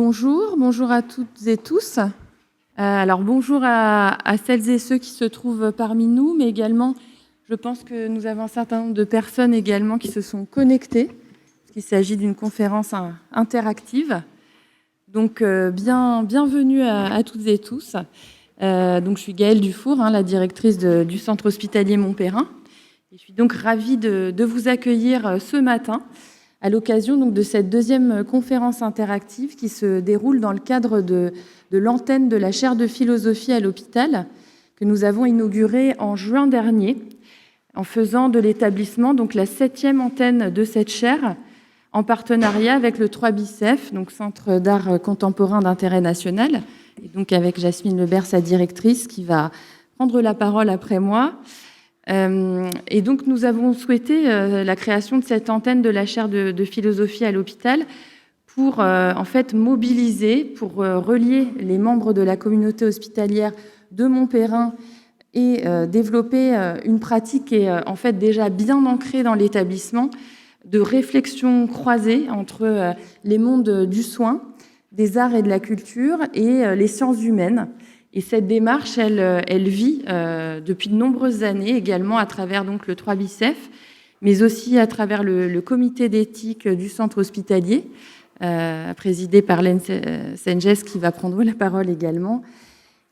Bonjour à toutes et tous. Alors bonjour à celles et ceux qui se trouvent parmi nous, mais également, je pense que nous avons un certain nombre de personnes également qui se sont connectées, parce qu'il s'agit d'une conférence interactive. Donc bienvenue à toutes et tous. Donc je suis Gaëlle Dufour, la directrice du Centre hospitalier Montperrin. Et je suis donc ravie de vous accueillir ce matin à l'occasion donc de cette deuxième conférence interactive qui se déroule dans le cadre de l'antenne de la chaire de philosophie à l'hôpital que nous avons inaugurée en juin dernier en faisant de l'établissement donc la 7e antenne de cette chaire en partenariat avec le 3BICEF, donc Centre d'art contemporain d'intérêt national, et donc avec Jasmine Lebert, sa directrice, qui va prendre la parole après moi. Et donc nous avons souhaité la création de cette antenne de la chaire de philosophie à l'hôpital pour en fait mobiliser, pour relier les membres de la communauté hospitalière de Montperrin et développer une pratique qui est en fait déjà bien ancrée dans l'établissement de réflexion croisée entre les mondes du soin, des arts et de la culture et les sciences humaines. Et cette démarche, elle vit depuis de nombreuses années également à travers donc le 3BICEF, mais aussi à travers le comité d'éthique du centre hospitalier, présidé par Len Senges, qui va prendre la parole également,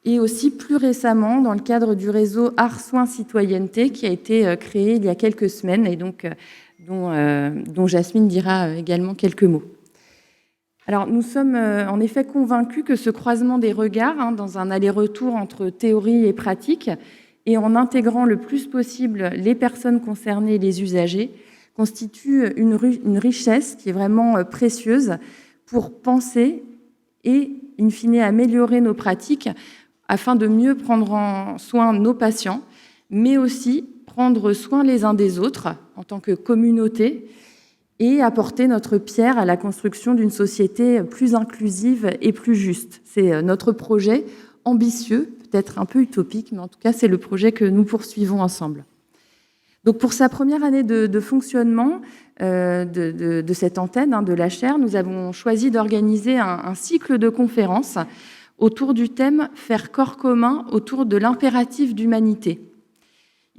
et aussi plus récemment dans le cadre du réseau Art Soins Citoyenneté, qui a été créé il y a quelques semaines et donc dont Jasmine dira également quelques mots. Alors, nous sommes en effet convaincus que ce croisement des regards, dans un aller-retour entre théorie et pratique, et en intégrant le plus possible les personnes concernées et les usagers, constitue une richesse qui est vraiment précieuse pour penser et, in fine, améliorer nos pratiques afin de mieux prendre en soin nos patients, mais aussi prendre soin les uns des autres en tant que communauté, et apporter notre pierre à la construction d'une société plus inclusive et plus juste. C'est notre projet ambitieux, peut-être un peu utopique, mais en tout cas, c'est le projet que nous poursuivons ensemble. Donc, pour sa première année de fonctionnement de cette antenne, de la chaire, nous avons choisi d'organiser un cycle de conférences autour du thème « Faire corps commun autour de l'impératif d'humanité ».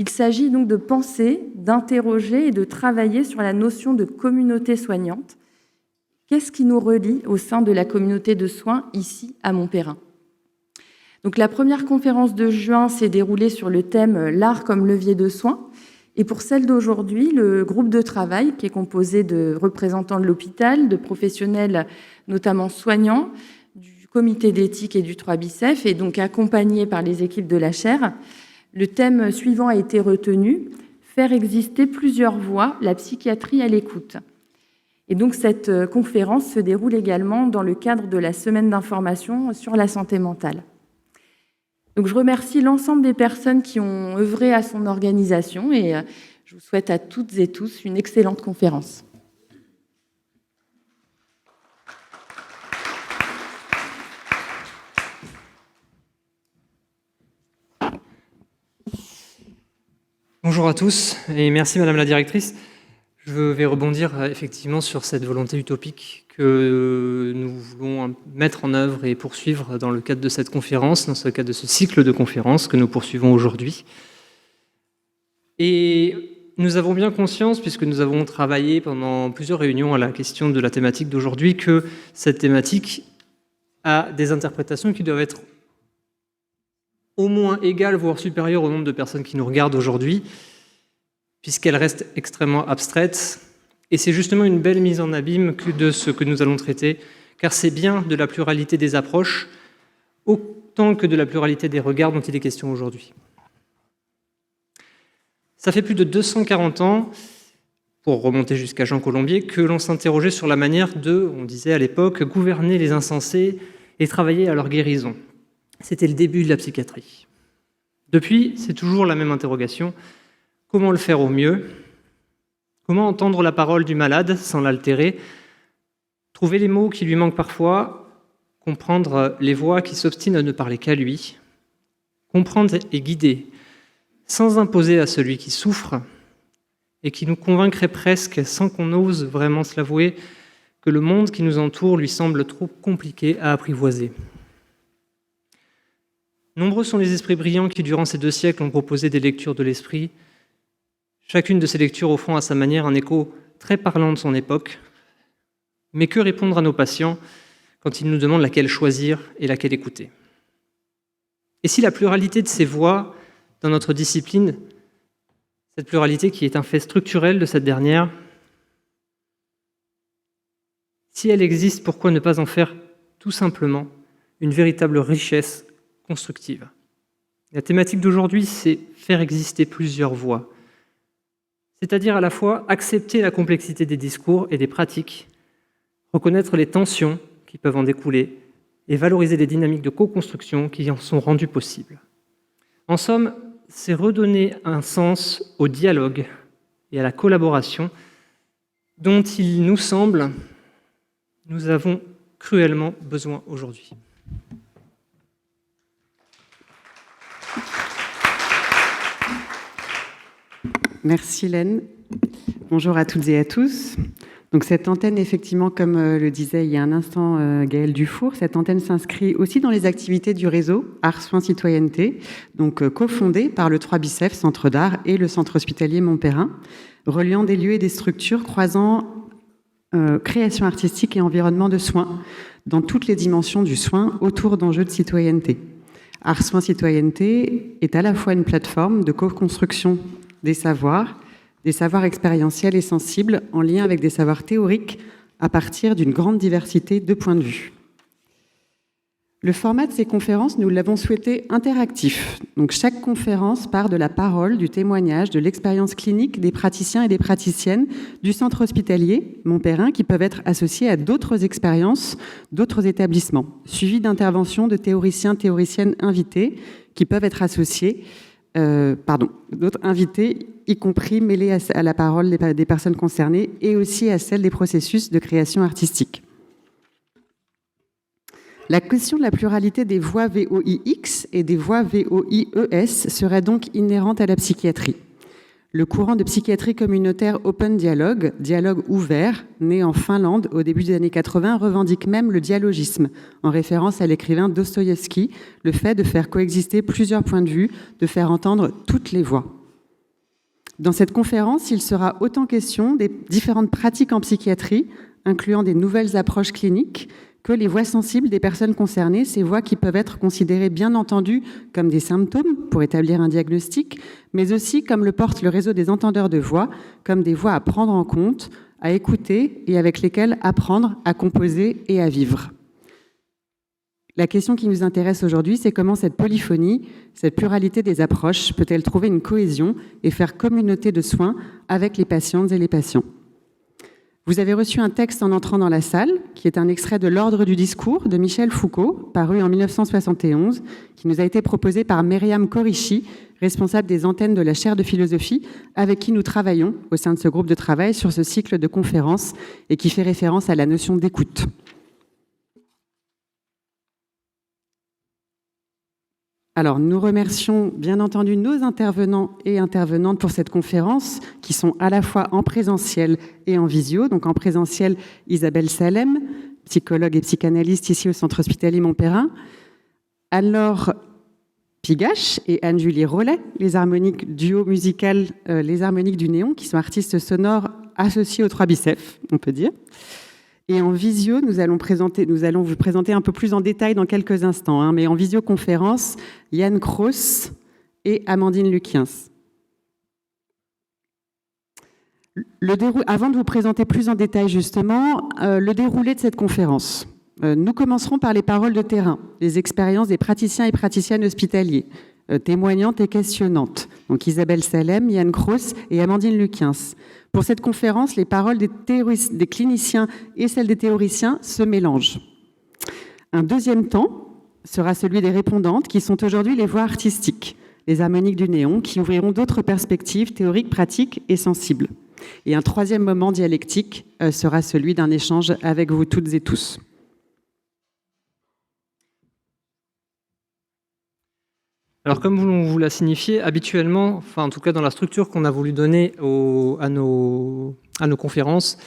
Il s'agit donc de penser, d'interroger et de travailler sur la notion de communauté soignante. Qu'est-ce qui nous relie au sein de la communauté de soins ici à Montperrin ? Donc la première conférence de juin s'est déroulée sur le thème « L'art comme levier de soins ». Et pour celle d'aujourd'hui, le groupe de travail, qui est composé de représentants de l'hôpital, de professionnels notamment soignants, du comité d'éthique et du 3BICEF, est donc accompagné par les équipes de la chaire. Le thème suivant a été retenu, faire exister plusieurs voix, la psychiatrie à l'écoute. Et donc cette conférence se déroule également dans le cadre de la semaine d'information sur la santé mentale. Donc je remercie l'ensemble des personnes qui ont œuvré à son organisation et je vous souhaite à toutes et tous une excellente conférence. Bonjour à tous et merci Madame la Directrice. Je vais rebondir effectivement sur cette volonté utopique que nous voulons mettre en œuvre et poursuivre dans le cadre de cette conférence, dans ce cadre de ce cycle de conférences que nous poursuivons aujourd'hui. Et nous avons bien conscience, puisque nous avons travaillé pendant plusieurs réunions à la question de la thématique d'aujourd'hui, que cette thématique a des interprétations qui doivent être au moins égale, voire supérieure au nombre de personnes qui nous regardent aujourd'hui, puisqu'elle reste extrêmement abstraite. Et c'est justement une belle mise en abîme de ce que nous allons traiter, car c'est bien de la pluralité des approches, autant que de la pluralité des regards dont il est question aujourd'hui. Ça fait plus de 240 ans, pour remonter jusqu'à Jean Colombier, que l'on s'interrogeait sur la manière de, on disait à l'époque, gouverner les insensés et travailler à leur guérison. C'était le début de la psychiatrie. Depuis, c'est toujours la même interrogation. Comment le faire au mieux ? Comment entendre la parole du malade sans l'altérer ? Trouver les mots qui lui manquent parfois, comprendre les voix qui s'obstinent à ne parler qu'à lui, comprendre et guider, sans imposer à celui qui souffre et qui nous convaincrait presque, sans qu'on ose vraiment se l'avouer, que le monde qui nous entoure lui semble trop compliqué à apprivoiser. Nombreux sont les esprits brillants qui, durant ces 2 siècles, ont proposé des lectures de l'esprit, chacune de ces lectures offrant à sa manière un écho très parlant de son époque. Mais que répondre à nos patients quand ils nous demandent laquelle choisir et laquelle écouter? Et si la pluralité de ces voix dans notre discipline, cette pluralité qui est un fait structurel de cette dernière, si elle existe, pourquoi ne pas en faire tout simplement une véritable richesse constructive? La thématique d'aujourd'hui, c'est faire exister plusieurs voix, c'est-à-dire à la fois accepter la complexité des discours et des pratiques, reconnaître les tensions qui peuvent en découler et valoriser les dynamiques de co-construction qui en sont rendues possibles. En somme, c'est redonner un sens au dialogue et à la collaboration dont il nous semble nous avons cruellement besoin aujourd'hui. Merci Hélène. Bonjour à toutes et à tous. Donc cette antenne, effectivement, comme le disait il y a un instant Gaëlle Dufour, cette antenne s'inscrit aussi dans les activités du réseau Art Soins Citoyenneté, donc cofondé par le 3 Bicef, Centre d'Art, et le Centre Hospitalier Montperrin, reliant des lieux et des structures croisant création artistique et environnement de soins dans toutes les dimensions du soin autour d'enjeux de citoyenneté. Art Soins Citoyenneté est à la fois une plateforme de co-construction des savoirs expérientiels et sensibles en lien avec des savoirs théoriques à partir d'une grande diversité de points de vue. Le format de ces conférences, nous l'avons souhaité interactif. Donc chaque conférence part de la parole, du témoignage, de l'expérience clinique des praticiens et des praticiennes du centre hospitalier Montperrin qui peuvent être associés à d'autres expériences, d'autres établissements, suivis d'interventions de théoriciens/théoriciennes invités qui peuvent être associés d'autres invités, y compris mêlés à la parole des personnes concernées et aussi à celle des processus de création artistique. La question de la pluralité des voix VOIX et des voix VOIES serait donc inhérente à la psychiatrie. Le courant de psychiatrie communautaire Open Dialogue, dialogue ouvert, né en Finlande au début des années 80, revendique même le dialogisme, en référence à l'écrivain Dostoïevski, le fait de faire coexister plusieurs points de vue, de faire entendre toutes les voix. Dans cette conférence, il sera autant question des différentes pratiques en psychiatrie, incluant des nouvelles approches cliniques, que les voix sensibles des personnes concernées, ces voix qui peuvent être considérées bien entendu comme des symptômes pour établir un diagnostic, mais aussi, comme le porte le réseau des entendeurs de voix, comme des voix à prendre en compte, à écouter et avec lesquelles apprendre à composer et à vivre. La question qui nous intéresse aujourd'hui, c'est comment cette polyphonie, cette pluralité des approches peut-elle trouver une cohésion et faire communauté de soins avec les patientes et les patients. Vous avez reçu un texte en entrant dans la salle, qui est un extrait de l'Ordre du discours de Michel Foucault, paru en 1971, qui nous a été proposé par Myriam Korishi, responsable des antennes de la chaire de philosophie, avec qui nous travaillons au sein de ce groupe de travail sur ce cycle de conférences et qui fait référence à la notion d'écoute. Alors, nous remercions bien entendu nos intervenants et intervenantes pour cette conférence, qui sont à la fois en présentiel et en visio. Donc en présentiel, Isabelle Salem, psychologue et psychanalyste ici au Centre Hospitalier Montperrin, Anne-Laure Pigache et Anne-Julie Rollet, les harmoniques duo musical, les harmoniques du Néon, qui sont artistes sonores associés au 3 Bicef, on peut dire. Et en visio, nous allons vous présenter un peu plus en détail dans quelques instants, mais en visioconférence, Yann Kroos et Amandine Lukiens. Avant de vous présenter plus en détail justement, le déroulé de cette conférence. Nous commencerons par les paroles de terrain, les expériences des praticiens et praticiennes hospitaliers, témoignantes et questionnantes. Donc Isabelle Salem, Yann Kroos et Amandine Lukiens. Pour cette conférence, les paroles des cliniciens et celles des théoriciens se mélangent. Un deuxième temps sera celui des répondantes, qui sont aujourd'hui les voix artistiques, les harmoniques du Néon, qui ouvriront d'autres perspectives théoriques, pratiques et sensibles. Et un troisième moment dialectique sera celui d'un échange avec vous toutes et tous. Alors, comme on vous l'a signifié, habituellement, en tout cas dans la structure qu'on a voulu donner à nos conférences,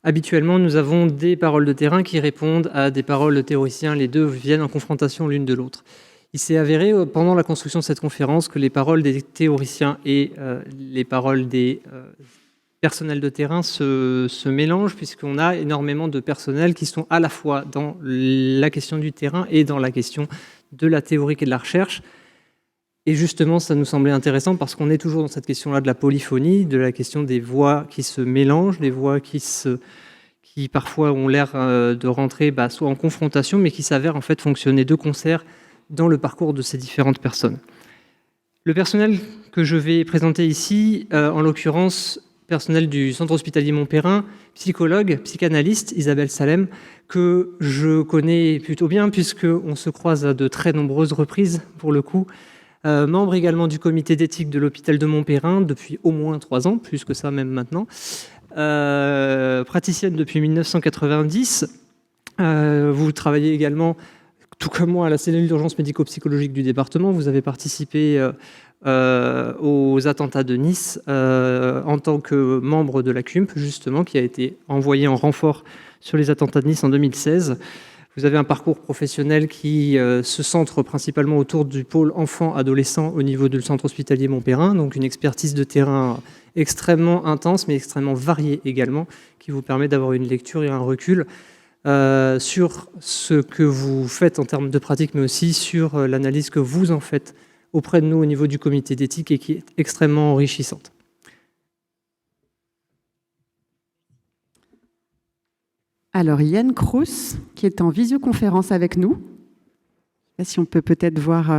Habituellement, nous avons des paroles de terrain qui répondent à des paroles de théoriciens. Les deux viennent en confrontation l'une de l'autre. Il s'est avéré, pendant la construction de cette conférence, que les paroles des théoriciens et les paroles des personnels de terrain se mélangent, puisqu'on a énormément de personnels qui sont à la fois dans la question du terrain et dans la question de la théorie et de la recherche. Et justement, ça nous semblait intéressant parce qu'on est toujours dans cette question-là de la polyphonie, de la question des voix qui se mélangent, des voix qui parfois ont l'air de rentrer soit en confrontation, mais qui s'avèrent en fait fonctionner de concert dans le parcours de ces différentes personnes. Le personnel que je vais présenter ici, en l'occurrence, personnel du Centre hospitalier Montperrin, psychologue, psychanalyste, Isabelle Salem, que je connais plutôt bien puisqu'on se croise à de très nombreuses reprises pour le coup. Membre également du comité d'éthique de l'hôpital de Montperrin depuis au moins 3 ans, plus que ça même maintenant. Praticienne depuis 1990. Vous travaillez également, tout comme moi, à la cellule d'urgence médico-psychologique du département. Vous avez participé aux attentats de Nice en tant que membre de la CUMP, justement, qui a été envoyé en renfort sur les attentats de Nice en 2016. Vous avez un parcours professionnel qui se centre principalement autour du pôle enfants-adolescents au niveau du centre hospitalier Montperrin, donc une expertise de terrain extrêmement intense, mais extrêmement variée également, qui vous permet d'avoir une lecture et un recul sur ce que vous faites en termes de pratique, mais aussi sur l'analyse que vous en faites auprès de nous au niveau du comité d'éthique et qui est extrêmement enrichissante. Alors, Yann Kroos, qui est en visioconférence avec nous. Je ne sais pas si on peut peut-être voir...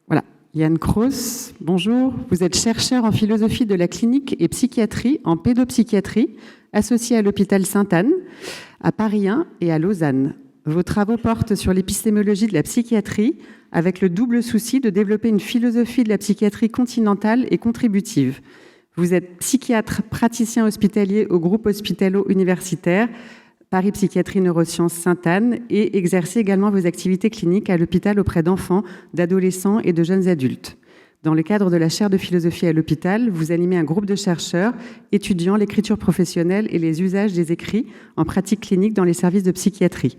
Voilà, Yann Kroos, bonjour. Vous êtes chercheur en philosophie de la clinique et psychiatrie, en pédopsychiatrie, associé à l'hôpital Sainte-Anne, à Paris 1 et à Lausanne. Vos travaux portent sur l'épistémologie de la psychiatrie, avec le double souci de développer une philosophie de la psychiatrie continentale et contributive. Vous êtes psychiatre praticien hospitalier au groupe hospitalo-universitaire Paris Psychiatrie Neurosciences Sainte-Anne et exercez également vos activités cliniques à l'hôpital auprès d'enfants, d'adolescents et de jeunes adultes. Dans le cadre de la chaire de philosophie à l'hôpital, vous animez un groupe de chercheurs étudiant l'écriture professionnelle et les usages des écrits en pratique clinique dans les services de psychiatrie.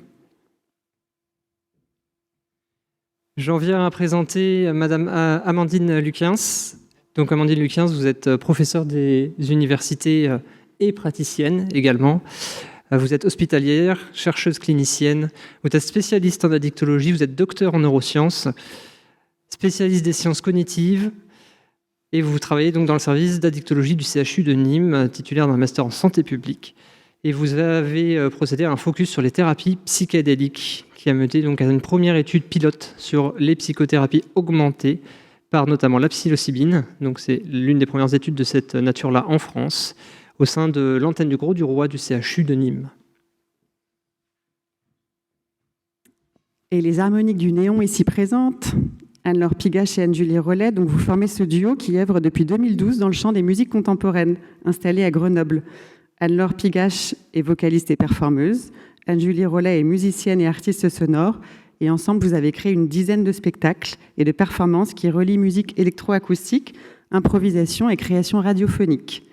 J'en viens à présenter Madame Amandine Luquens. Donc Amandine Luquens, vous êtes professeure des universités et praticienne également. Vous êtes hospitalière, chercheuse clinicienne, vous êtes spécialiste en addictologie, vous êtes docteur en neurosciences, spécialiste des sciences cognitives, et vous travaillez donc dans le service d'addictologie du CHU de Nîmes, titulaire d'un master en santé publique. Et vous avez procédé à un focus sur les thérapies psychédéliques, qui a mené donc à une première étude pilote sur les psychothérapies augmentées, par notamment la psilocybine. Donc c'est l'une des premières études de cette nature-là en France, au sein de l'antenne du Gros du Roi du CHU de Nîmes. Et les harmoniques du néon ici présentes, Anne-Laure Pigache et Anne-Julie Rollet, donc vous formez ce duo qui œuvre depuis 2012 dans le champ des musiques contemporaines, installé à Grenoble. Anne-Laure Pigache est vocaliste et performeuse, Anne-Julie Rollet est musicienne et artiste sonore, et ensemble vous avez créé une dizaine de spectacles et de performances qui relient musique électroacoustique, improvisation et création radiophonique.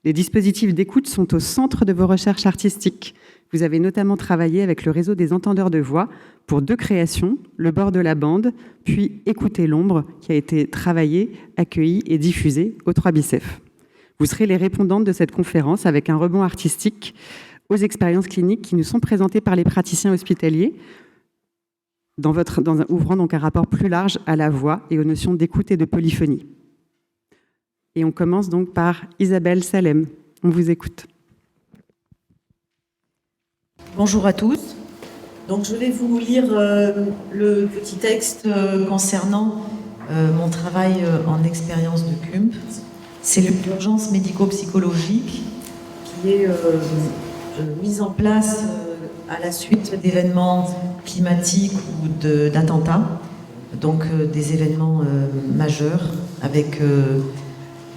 Les dispositifs d'écoute sont au centre de vos recherches artistiques. Vous avez notamment travaillé avec le réseau des entendeurs de voix pour 2 créations, Le bord de la bande, puis Écoutez l'ombre, qui a été travaillé, accueilli et diffusé au 3 Bicef. Vous serez les répondantes de cette conférence avec un rebond artistique aux expériences cliniques qui nous sont présentées par les praticiens hospitaliers, ouvrant donc un rapport plus large à la voix et aux notions d'écoute et de polyphonie. Et on commence donc par Isabelle Salem. On vous écoute. Bonjour à tous. Donc je vais vous lire le petit texte concernant mon travail en expérience de CUMP. C'est l'urgence médico-psychologique qui est mise en place à la suite d'événements climatiques ou d'attentats, donc des événements majeurs avec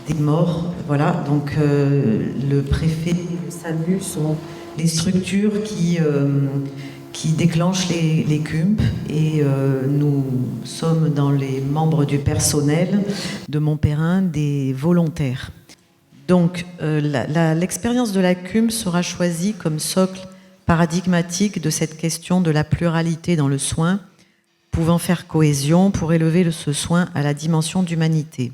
des morts. Voilà, donc le préfet, le SAMU sont les structures qui déclenchent les CUMP et nous sommes dans les membres du personnel de Montperrin des volontaires. Donc, l'expérience de la CUM sera choisie comme socle paradigmatique de cette question de la pluralité dans le soin, pouvant faire cohésion pour élever ce soin à la dimension d'humanité.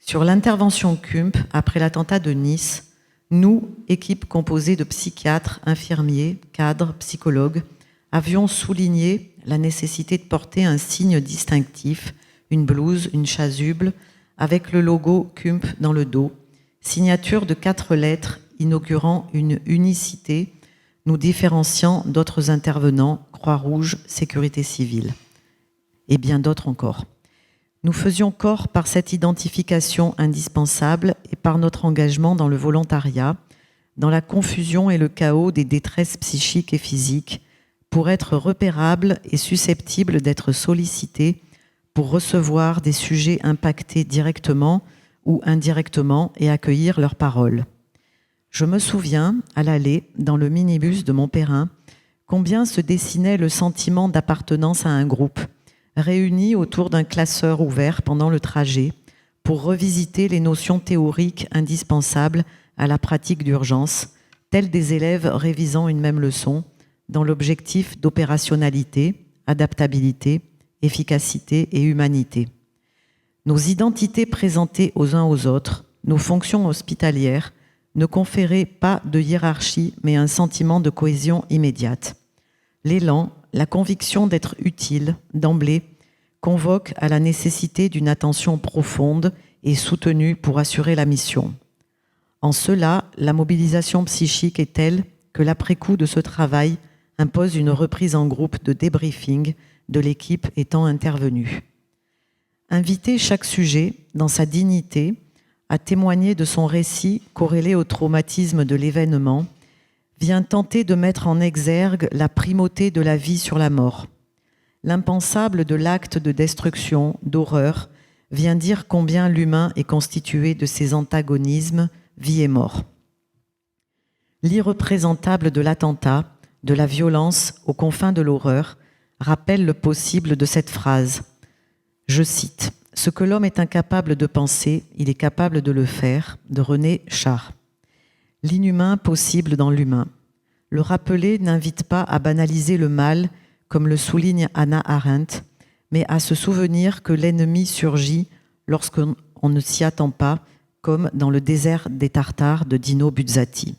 Sur l'intervention CUMP, après l'attentat de Nice, nous, équipe composée de psychiatres, infirmiers, cadres, psychologues, avions souligné la nécessité de porter un signe distinctif, une blouse, une chasuble, avec le logo CUMP dans le dos, signature de 4 lettres inaugurant une unicité, nous différenciant d'autres intervenants, Croix-Rouge, Sécurité civile, et bien d'autres encore. Nous faisions corps par cette identification indispensable et par notre engagement dans le volontariat, dans la confusion et le chaos des détresses psychiques et physiques, pour être repérables et susceptibles d'être sollicités pour recevoir des sujets impactés directement ou indirectement et accueillir leurs paroles. Je me souviens, à l'aller, dans le minibus de Montperrin, combien se dessinait le sentiment d'appartenance à un groupe, réunis autour d'un classeur ouvert pendant le trajet pour revisiter les notions théoriques indispensables à la pratique d'urgence, telles des élèves révisant une même leçon, dans l'objectif d'opérationnalité, adaptabilité, efficacité et humanité. Nos identités présentées aux uns aux autres, nos fonctions hospitalières, ne conféraient pas de hiérarchie, mais un sentiment de cohésion immédiate. L'élan, la conviction d'être utile, d'emblée, convoque à la nécessité d'une attention profonde et soutenue pour assurer la mission. En cela, la mobilisation psychique est telle que l'après-coup de ce travail impose une reprise en groupe de débriefing de l'équipe étant intervenue. Inviter chaque sujet, dans sa dignité, à témoigner de son récit corrélé au traumatisme de l'événement, vient tenter de mettre en exergue la primauté de la vie sur la mort. L'impensable de l'acte de destruction, d'horreur, vient dire combien l'humain est constitué de ces antagonismes, vie et mort. L'irreprésentable de l'attentat, de la violence aux confins de l'horreur, rappelle le possible de cette phrase. Je cite, « Ce que l'homme est incapable de penser, il est capable de le faire » de René Char. L'inhumain possible dans l'humain. Le rappeler n'invite pas à banaliser le mal, comme le souligne Hannah Arendt, mais à se souvenir que l'ennemi surgit lorsqu'on ne s'y attend pas, comme dans le désert des Tartares de Dino Buzzati.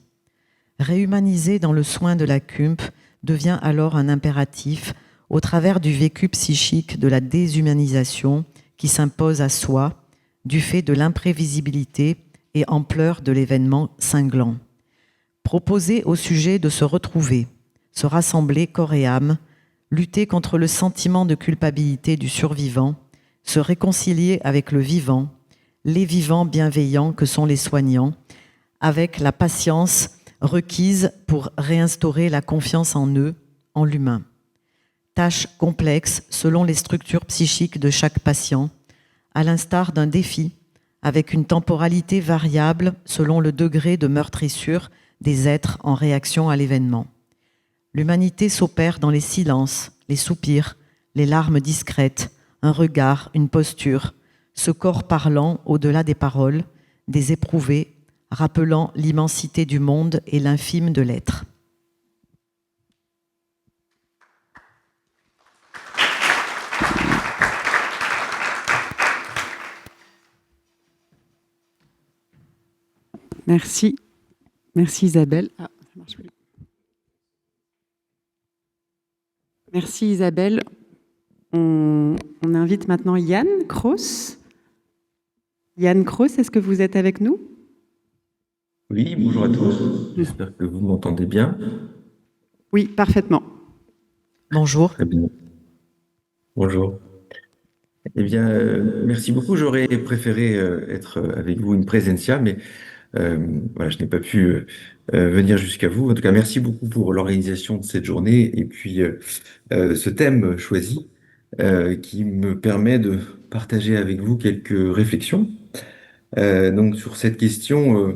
Réhumaniser dans le soin de la CUMP devient alors un impératif au travers du vécu psychique de la déshumanisation qui s'impose à soi du fait de l'imprévisibilité et ampleur de l'événement cinglant. Proposer au sujet de se retrouver, se rassembler corps et âme, lutter contre le sentiment de culpabilité du survivant, se réconcilier avec le vivant, les vivants bienveillants que sont les soignants, avec la patience requise pour réinstaurer la confiance en eux, en l'humain. Tâche complexe selon les structures psychiques de chaque patient, à l'instar d'un défi, avec une temporalité variable selon le degré de meurtrissure des êtres en réaction à l'événement. L'humanité s'opère dans les silences, les soupirs, les larmes discrètes, un regard, une posture, ce corps parlant au-delà des paroles, des éprouvés, rappelant l'immensité du monde et l'infime de l'être. Merci. Merci Isabelle. Ah, ça marche plus. Merci Isabelle. On invite maintenant Yann Kroos. Yann Kroos, est-ce que vous êtes avec nous? Oui, bonjour à tous. J'espère que vous m'entendez bien. Oui, parfaitement. Bonjour. Très bien. Bonjour. Eh bien, merci beaucoup. J'aurais préféré être avec vous in presentia, mais voilà, je n'ai pas pu venir jusqu'à vous. En tout cas, merci beaucoup pour l'organisation de cette journée et puis ce thème choisi qui me permet de partager avec vous quelques réflexions. Donc sur cette question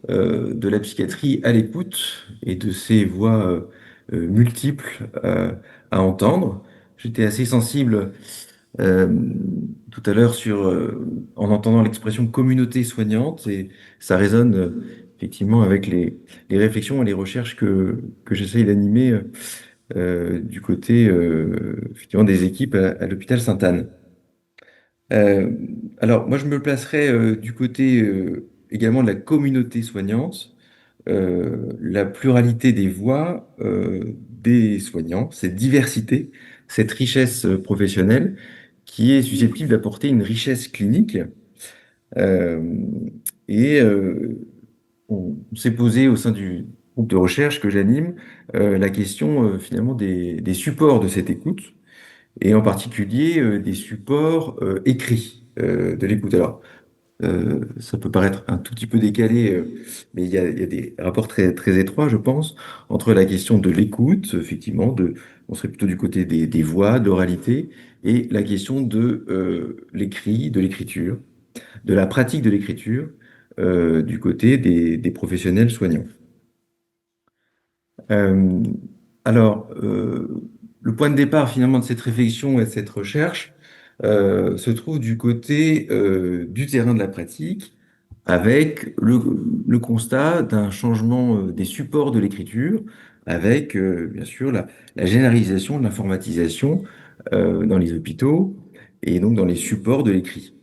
de la psychiatrie à l'écoute et de ces voix multiples à entendre. J'étais assez sensible tout à l'heure en entendant l'expression communauté soignante, et ça résonne effectivement avec les réflexions et les recherches que j'essaye d'animer du côté effectivement des équipes à l'hôpital Sainte-Anne. Euh, alors, moi, je me placerai du côté également de la communauté soignante, la pluralité des voix des soignants, cette diversité, cette richesse professionnelle qui est susceptible d'apporter une richesse clinique. Euh, et on s'est posé au sein du groupe de recherche que j'anime la question finalement des supports de cette écoute et en particulier des supports écrits de l'écoute. Alors, ça peut paraître un tout petit peu décalé, mais il y a des rapports très, très étroits, je pense, entre la question de l'écoute, effectivement, on serait plutôt du côté des voix, de l'oralité, et la question de l'écrit, de l'écriture, de la pratique de l'écriture, du côté des professionnels soignants. Euh, alors, le point de départ finalement de cette réflexion et de cette recherche se trouve du côté du terrain de la pratique, avec le constat d'un changement des supports de l'écriture, avec bien sûr la généralisation de l'informatisation dans les hôpitaux et donc dans les supports de l'écrit.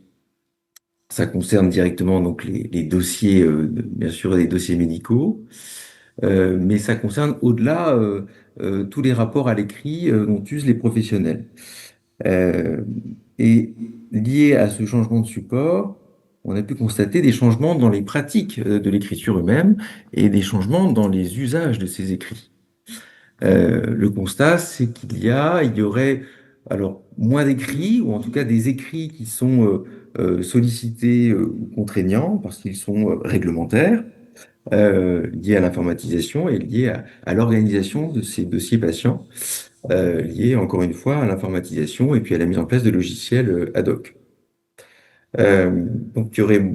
Ça concerne directement donc les dossiers, bien sûr, des dossiers médicaux, mais ça concerne au-delà tous les rapports à l'écrit dont usent les professionnels. Euh, et lié à ce changement de support, on a pu constater des changements dans les pratiques de l'écriture eux-mêmes et des changements dans les usages de ces écrits. Le constat, c'est il y aurait alors moins d'écrits, ou en tout cas des écrits qui sont sollicités ou contraignants parce qu'ils sont réglementaires, liés à l'informatisation et liés à l'organisation de ces dossiers patients, liés encore une fois à l'informatisation et puis à la mise en place de logiciels ad hoc. Donc il y aurait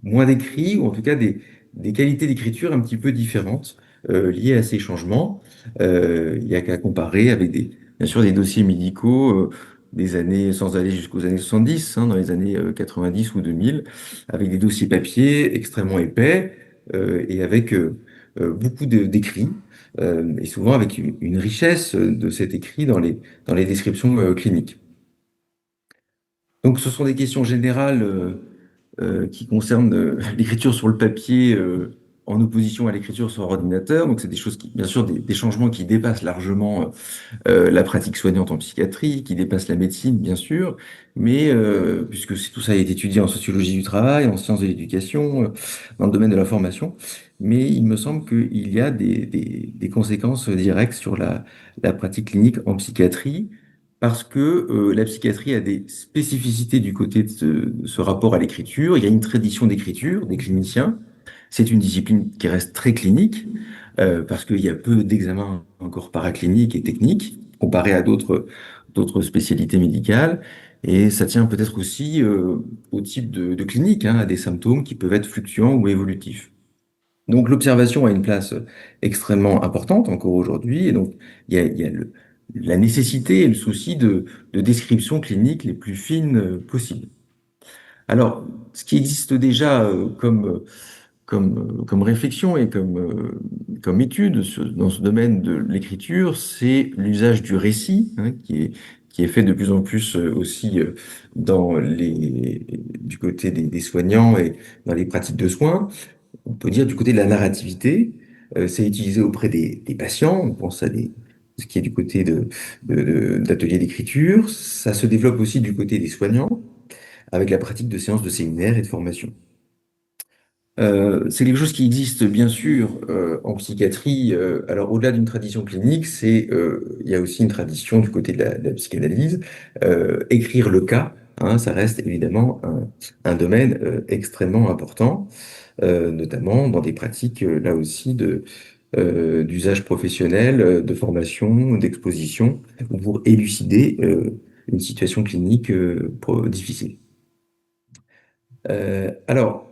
moins d'écrits, ou en tout cas des qualités d'écriture un petit peu différentes liées à ces changements. Il n'y a qu'à comparer avec bien sûr des dossiers médicaux des années, sans aller jusqu'aux années 70, hein, dans les années 90 ou 2000, avec des dossiers papier extrêmement épais et avec beaucoup d'écrits, et souvent avec une richesse de cet écrit dans les descriptions cliniques. Donc ce sont des questions générales qui concerne l'écriture sur le papier en opposition à l'écriture sur ordinateur. Donc, c'est des choses bien sûr, des changements qui dépassent largement la pratique soignante en psychiatrie, qui dépassent la médecine, bien sûr, mais puisque tout ça est étudié en sociologie du travail, en sciences de l'éducation, dans le domaine de la formation, mais il me semble qu'il y a des conséquences directes sur la pratique clinique en psychiatrie, parce que la psychiatrie a des spécificités du côté de ce rapport à l'écriture. Il y a une tradition d'écriture des cliniciens. C'est une discipline qui reste très clinique, parce qu'il y a peu d'examens encore paracliniques et techniques, comparé à d'autres spécialités médicales. Et ça tient peut-être aussi au type de clinique, hein, à des symptômes qui peuvent être fluctuants ou évolutifs. Donc l'observation a une place extrêmement importante encore aujourd'hui, et donc il y a la nécessité et le souci de descriptions cliniques les plus fines possibles. Alors, ce qui existe déjà comme réflexion et comme étude dans ce domaine de l'écriture, c'est l'usage du récit, hein, qui est fait de plus en plus aussi du côté des soignants et dans les pratiques de soins. On peut dire du côté de la narrativité, c'est utilisé auprès des patients, on pense ce qui est du côté d'ateliers d'écriture. Ça se développe aussi du côté des soignants, avec la pratique de séances de séminaires et de formation. C'est quelque chose qui existe bien sûr en psychiatrie. Alors au-delà d'une tradition clinique, il y a aussi une tradition du côté de la psychanalyse. Écrire le cas, hein, ça reste évidemment un domaine extrêmement important, notamment dans des pratiques là aussi d'usage professionnel, de formation, d'exposition, pour élucider une situation clinique difficile. Alors,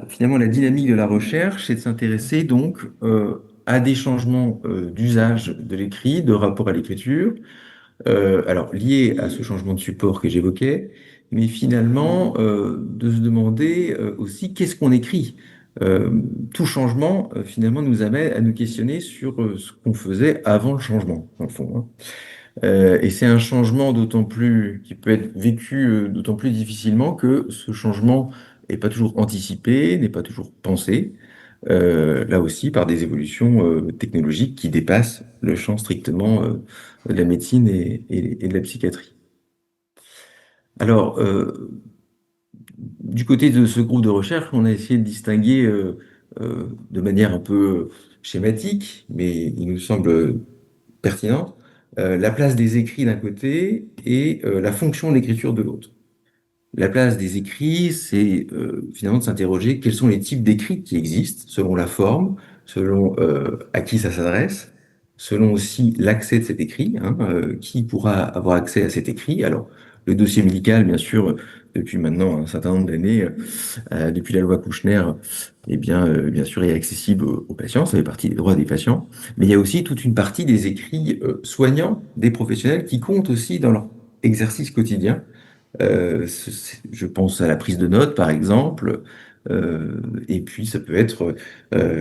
finalement, la dynamique de la recherche, c'est de s'intéresser donc à des changements d'usage de l'écrit, de rapport à l'écriture, alors lié à ce changement de support que j'évoquais, mais finalement de se demander aussi qu'est-ce qu'on écrit. Euh, Tout changement finalement nous amène à nous questionner sur ce qu'on faisait avant le changement, en fond, hein. Et c'est un changement d'autant plus qui peut être vécu d'autant plus difficilement que ce changement n'est pas toujours anticipé, n'est pas toujours pensé, là aussi par des évolutions technologiques qui dépassent le champ strictement de la médecine et de la psychiatrie. Alors, du côté de ce groupe de recherche, on a essayé de distinguer de manière un peu schématique, mais il nous semble pertinente, la place des écrits d'un côté et la fonction de l'écriture de l'autre. La place des écrits, c'est finalement de s'interroger quels sont les types d'écrits qui existent, selon la forme, selon à qui ça s'adresse, selon aussi l'accès de cet écrit, hein, qui pourra avoir accès à cet écrit. Alors, le dossier médical, bien sûr, depuis maintenant un certain nombre d'années, depuis la loi Kouchner, eh bien sûr, est accessible aux patients, ça fait partie des droits des patients, mais il y a aussi toute une partie des écrits soignants des professionnels qui comptent aussi dans leur exercice quotidien. Je pense à la prise de notes, par exemple, et puis ça peut être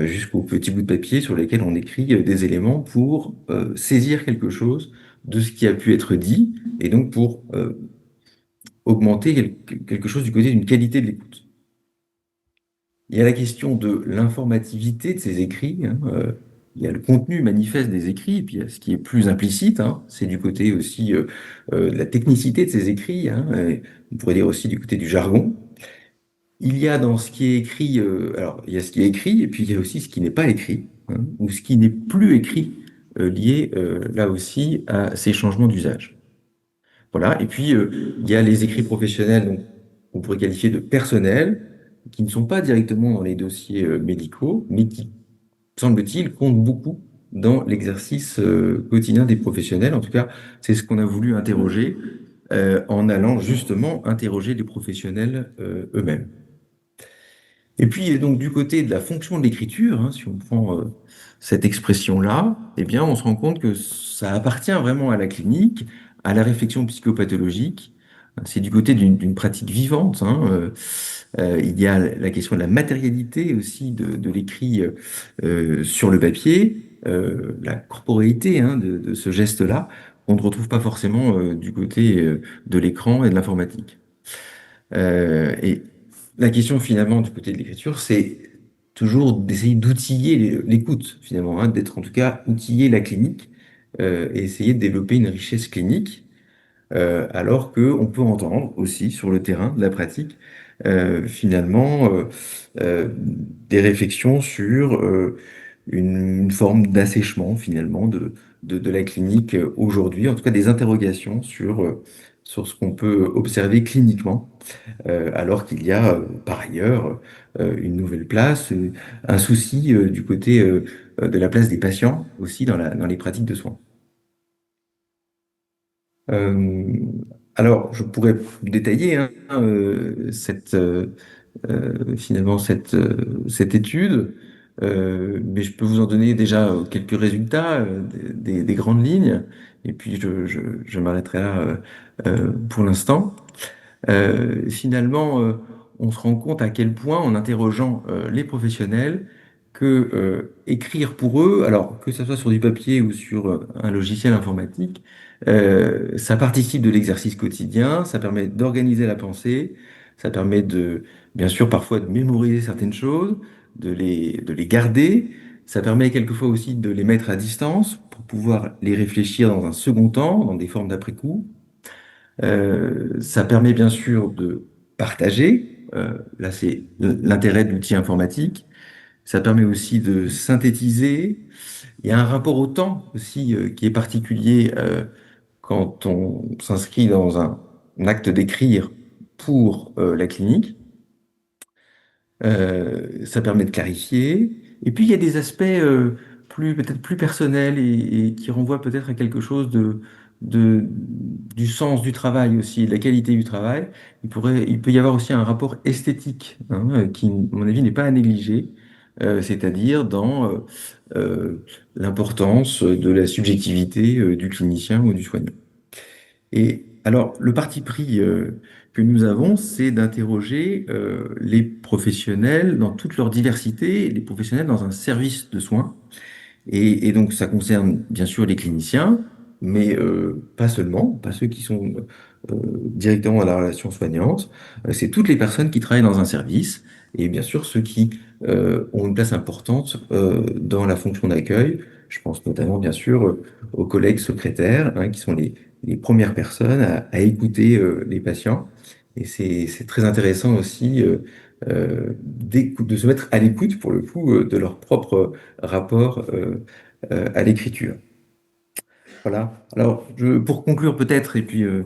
jusqu'aux petits bouts de papier sur lesquels on écrit des éléments pour saisir quelque chose de ce qui a pu être dit, et donc pour augmenter quelque chose du côté d'une qualité de l'écoute. Il y a la question de l'informativité de ces écrits, hein, il y a le contenu manifeste des écrits, et puis il y a ce qui est plus implicite, hein, c'est du côté aussi de la technicité de ces écrits, hein, on pourrait dire aussi du côté du jargon. Il y a dans ce qui est écrit, alors il y a ce qui est écrit, et puis il y a aussi ce qui n'est pas écrit, hein, ou ce qui n'est plus écrit, lié là aussi à ces changements d'usage. Voilà, et puis il y a les écrits professionnels, donc, on pourrait qualifier de personnels, qui ne sont pas directement dans les dossiers médicaux, mais qui, semble-t-il, comptent beaucoup dans l'exercice quotidien des professionnels. En tout cas, c'est ce qu'on a voulu interroger en allant justement interroger les professionnels eux-mêmes. Et puis, donc, du côté de la fonction de l'écriture, hein, si on prend cette expression-là, eh bien, on se rend compte que ça appartient vraiment à la clinique, à la réflexion psychopathologique. C'est du côté d'une pratique vivante, hein. Il y a la question de la matérialité aussi de l'écrit sur le papier, la corporéité hein, de ce geste-là, on ne retrouve pas forcément du côté de l'écran et de l'informatique. Et la question finalement du côté de l'écriture, c'est toujours d'essayer d'outiller l'écoute finalement, hein, d'être en tout cas outiller la clinique et essayer de développer une richesse clinique, alors qu'on peut entendre aussi sur le terrain de la pratique finalement des réflexions sur une forme d'assèchement finalement de la clinique aujourd'hui, en tout cas des interrogations sur ce qu'on peut observer cliniquement alors qu'il y a par ailleurs une nouvelle place, un souci du côté de la place des patients aussi dans les pratiques de soins. Euh, alors, je pourrais détailler hein, finalement cette étude, mais je peux vous en donner déjà quelques résultats des grandes lignes, et puis je m'arrêterai là pour l'instant. Finalement, on se rend compte à quel point, en interrogeant les professionnels, que écrire pour eux, alors que ce soit sur du papier ou sur un logiciel informatique, ça participe de l'exercice quotidien, ça permet d'organiser la pensée, ça permet bien sûr, parfois de mémoriser certaines choses, de les garder, ça permet quelquefois aussi de les mettre à distance pour pouvoir les réfléchir dans un second temps, dans des formes d'après-coup. Ça permet bien sûr de partager. Là, c'est l'intérêt de l'outil informatique. Ça permet aussi de synthétiser. Il y a un rapport au temps aussi qui est particulier quand on s'inscrit dans un acte d'écrire pour la clinique. Ça permet de clarifier. Et puis, il y a des aspects peut-être plus personnels et qui renvoient peut-être à quelque chose du sens du travail aussi, de la qualité du travail. Il peut y avoir aussi un rapport esthétique hein, qui, à mon avis, n'est pas à négliger, c'est-à-dire dans l'importance de la subjectivité du clinicien ou du soignant. Et alors, le parti pris que nous avons, c'est d'interroger les professionnels dans toute leur diversité, les professionnels dans un service de soins. Et donc, ça concerne bien sûr les cliniciens, mais pas seulement, pas ceux qui sont directement à la relation soignante. C'est toutes les personnes qui travaillent dans un service, et bien sûr ceux qui ont une place importante dans la fonction d'accueil. Je pense notamment, bien sûr, aux collègues secrétaires, hein, qui sont les premières personnes à écouter les patients. Et c'est très intéressant aussi de se mettre à l'écoute, pour le coup, de leur propre rapport à l'écriture. Voilà. Alors, pour conclure peut-être, et puis euh,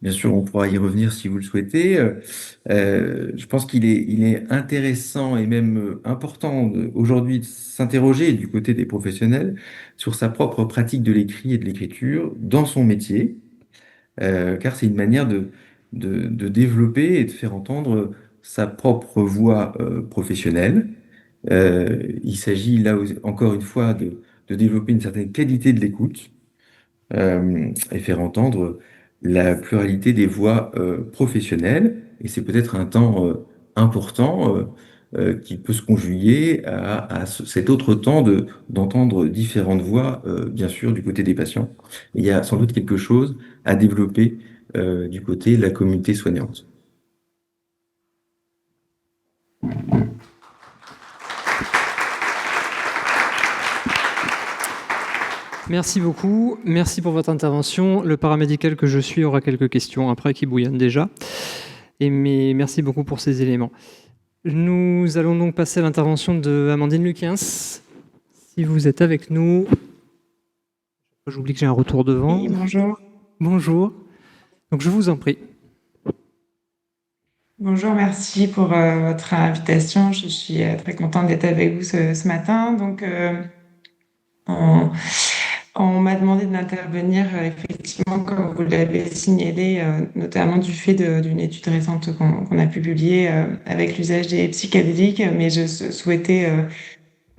bien sûr on pourra y revenir si vous le souhaitez, je pense il est intéressant et même important aujourd'hui de s'interroger du côté des professionnels sur sa propre pratique de l'écrit et de l'écriture dans son métier, car c'est une manière de développer et de faire entendre sa propre voix professionnelle. Il s'agit là encore une fois de développer une certaine qualité de l'écoute et faire entendre la pluralité des voix professionnelles. Et c'est peut-être un temps important qui peut se conjuguer à cet autre temps d'entendre différentes voix, bien sûr, du côté des patients. Et il y a sans doute quelque chose à développer du côté de la communauté soignante. Merci beaucoup, merci pour votre intervention. Le paramédical que je suis aura quelques questions après qui bouillonnent déjà. Mais merci beaucoup pour ces éléments. Nous allons donc passer à l'intervention de Amandine Luquiens. Si vous êtes avec nous. J'oublie que j'ai un retour devant. Oui, bonjour. Bonjour. Donc je vous en prie. Bonjour, merci pour votre invitation. Je suis très contente d'être avec vous ce matin. Donc, on m'a demandé d'intervenir, effectivement, comme vous l'avez signalé, notamment du fait d'une étude récente qu'on a pu publier avec l'usage des psychédéliques. Mais je souhaitais,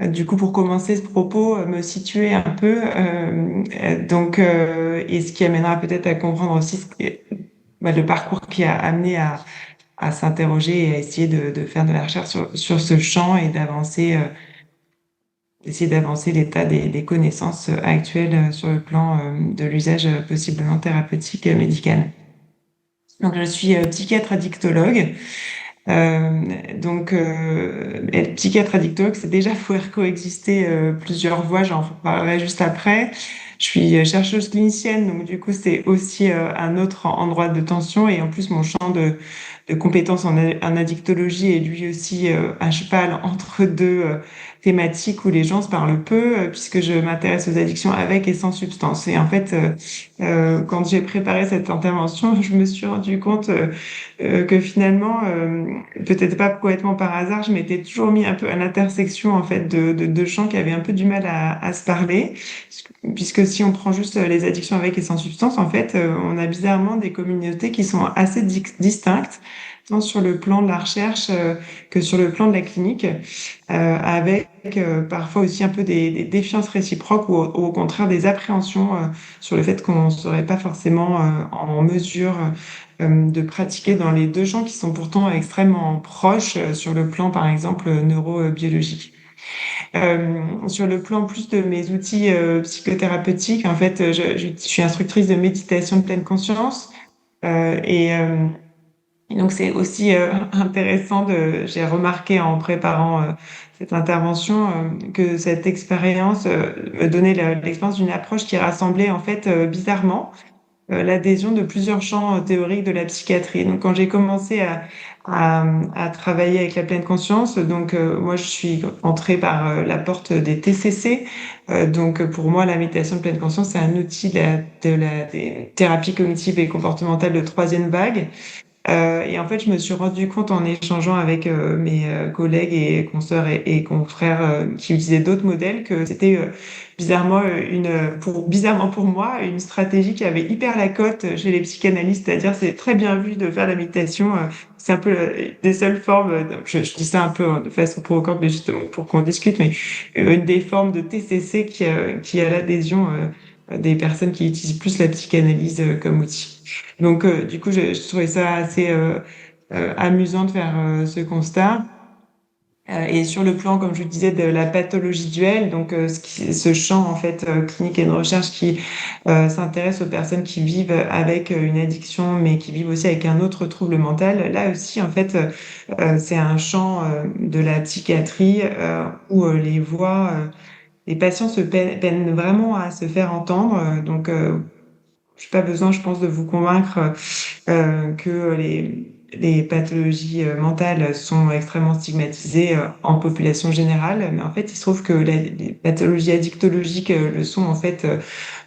du coup, pour commencer ce propos, me situer un peu. Et ce qui amènera peut-être à comprendre aussi le parcours qui a amené à s'interroger et à essayer de faire de la recherche sur ce champ et d'essayer d'avancer l'état des connaissances actuelles sur le plan de l'usage possiblement thérapeutique médical. Donc, je suis psychiatre addictologue. Être psychiatre addictologue, c'est déjà pouvoir coexister plusieurs voies, j'en parlerai juste après. Je suis chercheuse clinicienne, donc du coup, c'est aussi un autre endroit de tension. Et en plus, mon champ de compétences en addictologie est lui aussi à cheval entre deux thématiques où les gens se parlent peu, puisque je m'intéresse aux addictions avec et sans substance. Et en fait, quand j'ai préparé cette intervention, je me suis rendu compte que finalement, peut-être pas complètement par hasard, je m'étais toujours mis un peu à l'intersection en fait de champs qui avaient un peu du mal à se parler, puisque si on prend juste les addictions avec et sans substance, en fait, on a bizarrement des communautés qui sont assez distinctes, tant sur le plan de la recherche que sur le plan de la clinique, avec parfois aussi un peu des défiances réciproques ou au contraire des appréhensions sur le fait qu'on ne serait pas forcément en mesure de pratiquer dans les deux champs qui sont pourtant extrêmement proches sur le plan, par exemple, neurobiologique. Sur le plan plus de mes outils psychothérapeutiques, en fait, je suis instructrice de méditation de pleine conscience et donc, c'est aussi intéressant j'ai remarqué en préparant cette intervention que cette expérience me donnait l'expérience d'une approche qui rassemblait en fait bizarrement l'adhésion de plusieurs champs théoriques de la psychiatrie. Donc, quand j'ai commencé à travailler avec la pleine conscience, donc moi, je suis entrée par la porte des TCC. Donc, pour moi, la méditation de pleine conscience, c'est un outil des thérapies cognitives et comportementales de troisième vague. Et en fait, je me suis rendu compte en échangeant avec mes collègues et consoeurs et confrères qui utilisaient d'autres modèles que c'était bizarrement bizarrement pour moi une stratégie qui avait hyper la cote chez les psychanalystes, c'est-à-dire c'est très bien vu de faire la méditation. C'est un peu des seules formes. Je dis ça un peu de façon provocante, mais justement pour qu'on discute. Mais une des formes de TCC qui a l'adhésion des personnes qui utilisent plus la psychanalyse comme outil. Donc, du coup, je trouvais ça assez amusant de faire ce constat. Et sur le plan, comme je vous disais, de la pathologie duelle, donc ce champ en fait clinique et de recherche qui s'intéresse aux personnes qui vivent avec une addiction, mais qui vivent aussi avec un autre trouble mental. Là aussi, en fait, c'est un champ de la psychiatrie où les patients peinent vraiment à se faire entendre. Donc, j'ai pas besoin, je pense, de vous convaincre que les pathologies mentales sont extrêmement stigmatisées en population générale, mais en fait, il se trouve que les pathologies addictologiques le sont en fait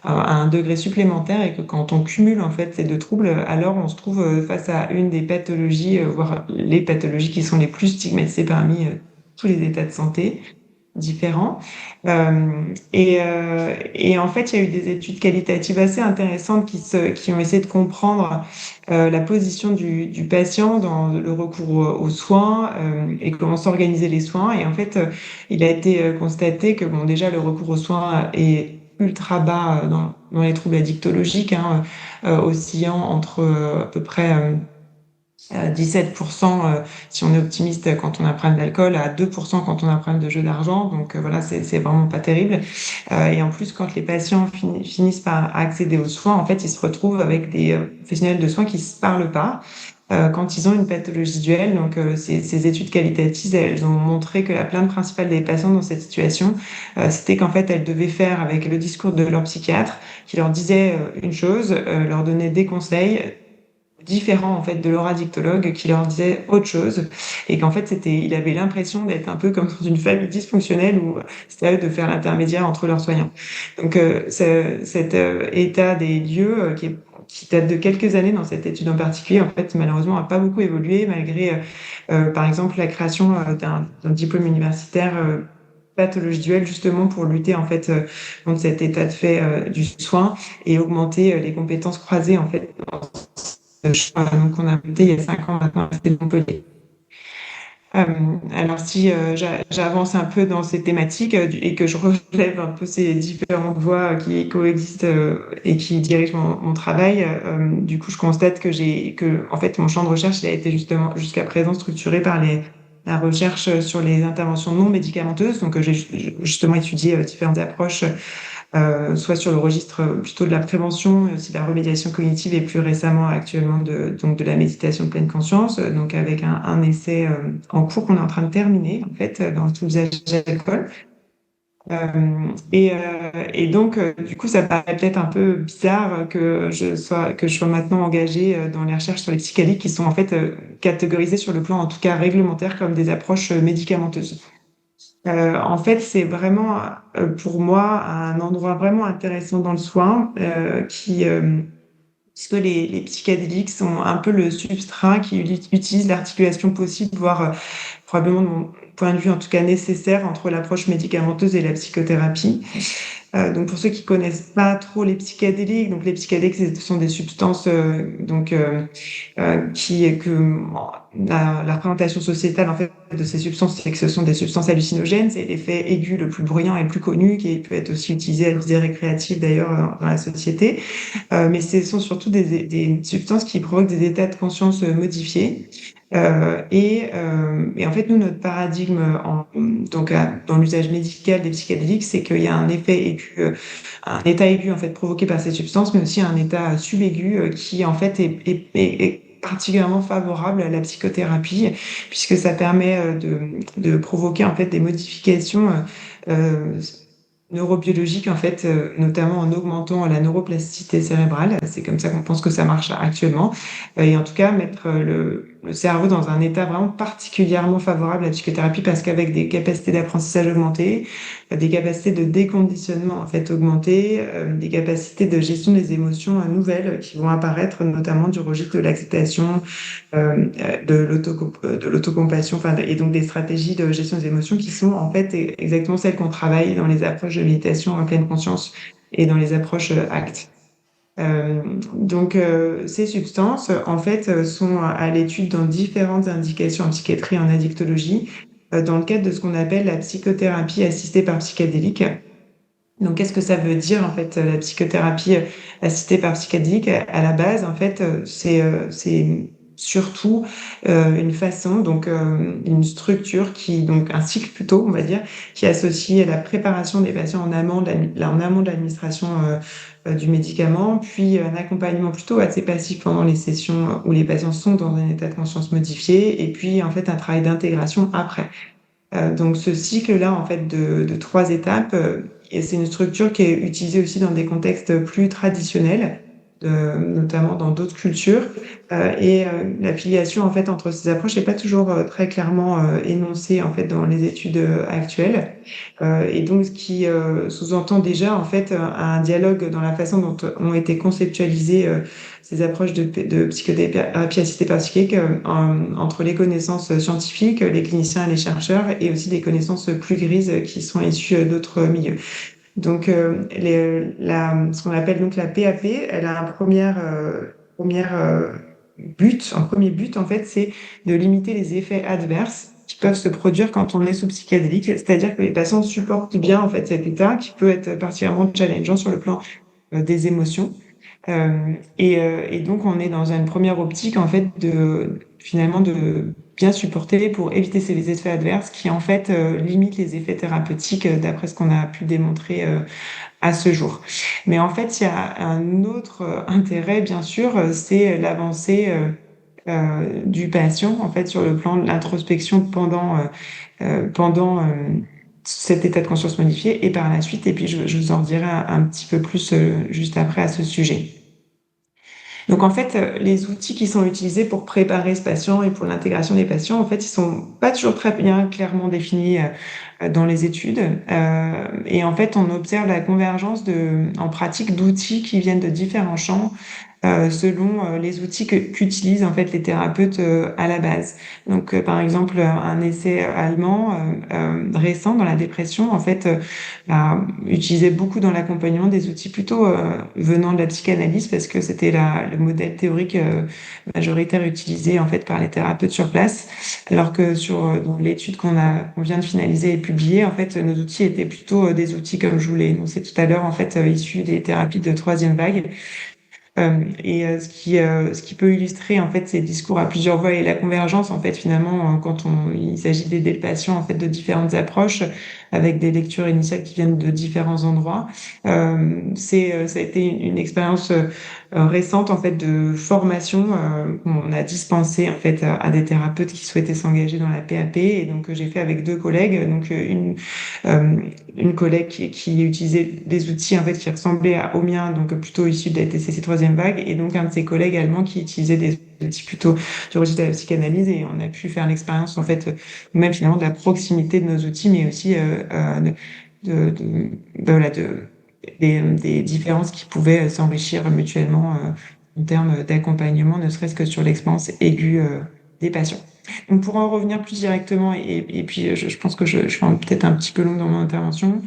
à un degré supplémentaire et que quand on cumule en fait ces deux troubles, alors on se trouve face à une des pathologies, voire les pathologies qui sont les plus stigmatisées parmi tous les états de santé différents. Et en fait, il y a eu des études qualitatives assez intéressantes qui ont essayé de comprendre la position du patient dans le recours aux soins et comment s'organiser les soins. Et en fait, il a été constaté que bon, déjà le recours aux soins est ultra bas dans les troubles addictologiques, hein, oscillant entre à peu près 17% si on est optimiste quand on a un problème d'alcool, à 2% quand on a un problème de jeu d'argent. Donc voilà, c'est vraiment pas terrible. Et en plus, quand les patients finissent par accéder aux soins, en fait, ils se retrouvent avec des professionnels de soins qui se parlent pas. Quand ils ont une pathologie duelle, donc ces études qualitatives, elles ont montré que la plainte principale des patients dans cette situation, c'était qu'en fait, elles devaient faire avec le discours de leur psychiatre, qui leur disait une chose, leur donnait des conseils différents en fait de leur addictologue qui leur disait autre chose et qu'en fait il avait l'impression d'être un peu comme dans une famille dysfonctionnelle où c'était à eux de faire l'intermédiaire entre leurs soignants. Donc cet état des lieux qui date de quelques années dans cette étude en particulier, en fait malheureusement n'a pas beaucoup évolué malgré par exemple la création d'un diplôme universitaire pathologie duelle justement pour lutter en fait contre cet état de fait du soin et augmenter les compétences croisées en fait donc on a monté il y a 5 ans maintenant à l'Université de Montpellier. Alors si j'avance un peu dans ces thématiques et que je relève un peu ces différentes voies qui coexistent et qui dirigent mon travail, du coup je constate que en fait mon champ de recherche il a été justement jusqu'à présent structuré par la recherche sur les interventions non médicamenteuses. Donc j'ai justement étudié différentes approches soit sur le registre plutôt de la prévention, mais aussi de la remédiation cognitive et plus récemment actuellement donc de la méditation de pleine conscience, donc avec un essai en cours qu'on est en train de terminer en fait dans tout l'usage de l'alcool. Et donc du coup ça paraît peut-être un peu bizarre que je sois maintenant engagée dans les recherches sur les psychédéliques qui sont en fait catégorisées sur le plan en tout cas réglementaire comme des approches médicamenteuses. En fait, c'est vraiment pour moi un endroit vraiment intéressant dans le soin puisque les psychédéliques sont un peu le substrat qui utilise l'articulation possible, voire probablement de mon point de vue en tout cas nécessaire entre l'approche médicamenteuse et la psychothérapie. Donc pour ceux qui connaissent pas trop les psychédéliques, donc les psychédéliques ce sont des substances la représentation sociétale en fait de ces substances, c'est que ce sont des substances hallucinogènes, c'est l'effet aigu le plus bruyant et le plus connu qui peut être aussi utilisé à visée récréative d'ailleurs dans la société, mais ce sont surtout des substances qui provoquent des états de conscience modifiés. Et en fait, nous, notre paradigme dans l'usage médical des psychédéliques, c'est qu'il y a un effet aigu, un état aigu en fait provoqué par ces substances, mais aussi un état subaigu qui en fait est particulièrement favorable à la psychothérapie, puisque ça permet de provoquer en fait des modifications neurobiologiques en fait, notamment en augmentant la neuroplasticité cérébrale. C'est comme ça qu'on pense que ça marche actuellement. Et en tout cas, mettre le cerveau dans un état vraiment particulièrement favorable à la psychothérapie parce qu'avec des capacités d'apprentissage augmentées, des capacités de déconditionnement en fait augmentées, des capacités de gestion des émotions nouvelles qui vont apparaître, notamment du registre de l'acceptation, de l'autocompassion, et donc des stratégies de gestion des émotions qui sont en fait exactement celles qu'on travaille dans les approches de méditation en pleine conscience et dans les approches ACT. Donc ces substances en fait sont à l'étude dans différentes indications en psychiatrie et en addictologie dans le cadre de ce qu'on appelle la psychothérapie assistée par psychédélique. Donc, qu'est-ce que ça veut dire, en fait, la psychothérapie assistée par psychédélique? À la base, en fait, c'est surtout une façon, donc une structure donc un cycle plutôt, on va dire, qui associe la préparation des patients en amont de l'administration du médicament, puis un accompagnement plutôt assez passif pendant les sessions où les patients sont dans un état de conscience modifié, et puis en fait un travail d'intégration après. Donc ce cycle-là, en fait, de 3 étapes, et c'est une structure qui est utilisée aussi dans des contextes plus traditionnels, notamment dans d'autres cultures. L'affiliation, en fait, entre ces approches n'est pas toujours très clairement énoncée, en fait, dans les études actuelles. Et donc, ce qui sous-entend déjà, en fait, un dialogue dans la façon dont ont été conceptualisées ces approches de psychothérapie assistée par psychique entre les connaissances scientifiques, les cliniciens et les chercheurs, et aussi des connaissances plus grises qui sont issues d'autres milieux. Donc, ce qu'on appelle donc la PAP, elle a un premier but, en fait, c'est de limiter les effets adverses qui peuvent se produire quand on est sous psychédélique, c'est-à-dire que les patients supportent bien, en fait, cet état qui peut être particulièrement challengeant sur le plan des émotions. Et donc, on est dans une première optique, en fait, finalement, de bien supporter pour éviter ces effets adverses qui, en fait, limitent les effets thérapeutiques d'après ce qu'on a pu démontrer à ce jour. Mais en fait, il y a un autre intérêt, bien sûr, c'est l'avancée du patient, en fait, sur le plan de l'introspection pendant cet état de conscience modifié et par la suite. Et puis, je vous en dirai un petit peu plus juste après à ce sujet. Donc, en fait, les outils qui sont utilisés pour préparer ce patient et pour l'intégration des patients, en fait, ils sont pas toujours très bien clairement définis dans les études. Et en fait, on observe la convergence en pratique d'outils qui viennent de différents champs selon les outils qu'utilisent en fait les thérapeutes à la base. Donc, par exemple, un essai allemand récent dans la dépression, en fait, utilisait beaucoup dans l'accompagnement des outils plutôt venant de la psychanalyse parce que c'était le modèle théorique majoritaire utilisé en fait par les thérapeutes sur place, alors que dans l'étude qu'on vient de finaliser et publier, en fait, nos outils étaient plutôt des outils comme je vous l'ai énoncé tout à l'heure, en fait, issus des thérapies de 3e vague. Ce qui peut illustrer en fait ces discours à plusieurs voix et la convergence en fait finalement quand il s'agit d'aider le patient en fait de différentes approches avec des lectures initiales qui viennent de différents endroits. Ça a été une expérience récente en fait de formation qu'on a dispensée en fait à des thérapeutes qui souhaitaient s'engager dans la PAP et donc j'ai fait avec 2 collègues, donc une collègue qui utilisait des outils en fait qui ressemblaient aux miens, donc plutôt issus de la TCC 3e vague, et donc un de ses collègues allemands qui utilisait des outils plutôt du registre de la psychanalyse, et on a pu faire l'expérience en fait même finalement de la proximité de nos outils, mais aussi des différences qui pouvaient s'enrichir mutuellement en termes d'accompagnement, ne serait-ce que sur l'expérience aiguë des patients. Donc pour en revenir plus directement, et puis je pense que je suis peut-être un petit peu longue dans mon intervention,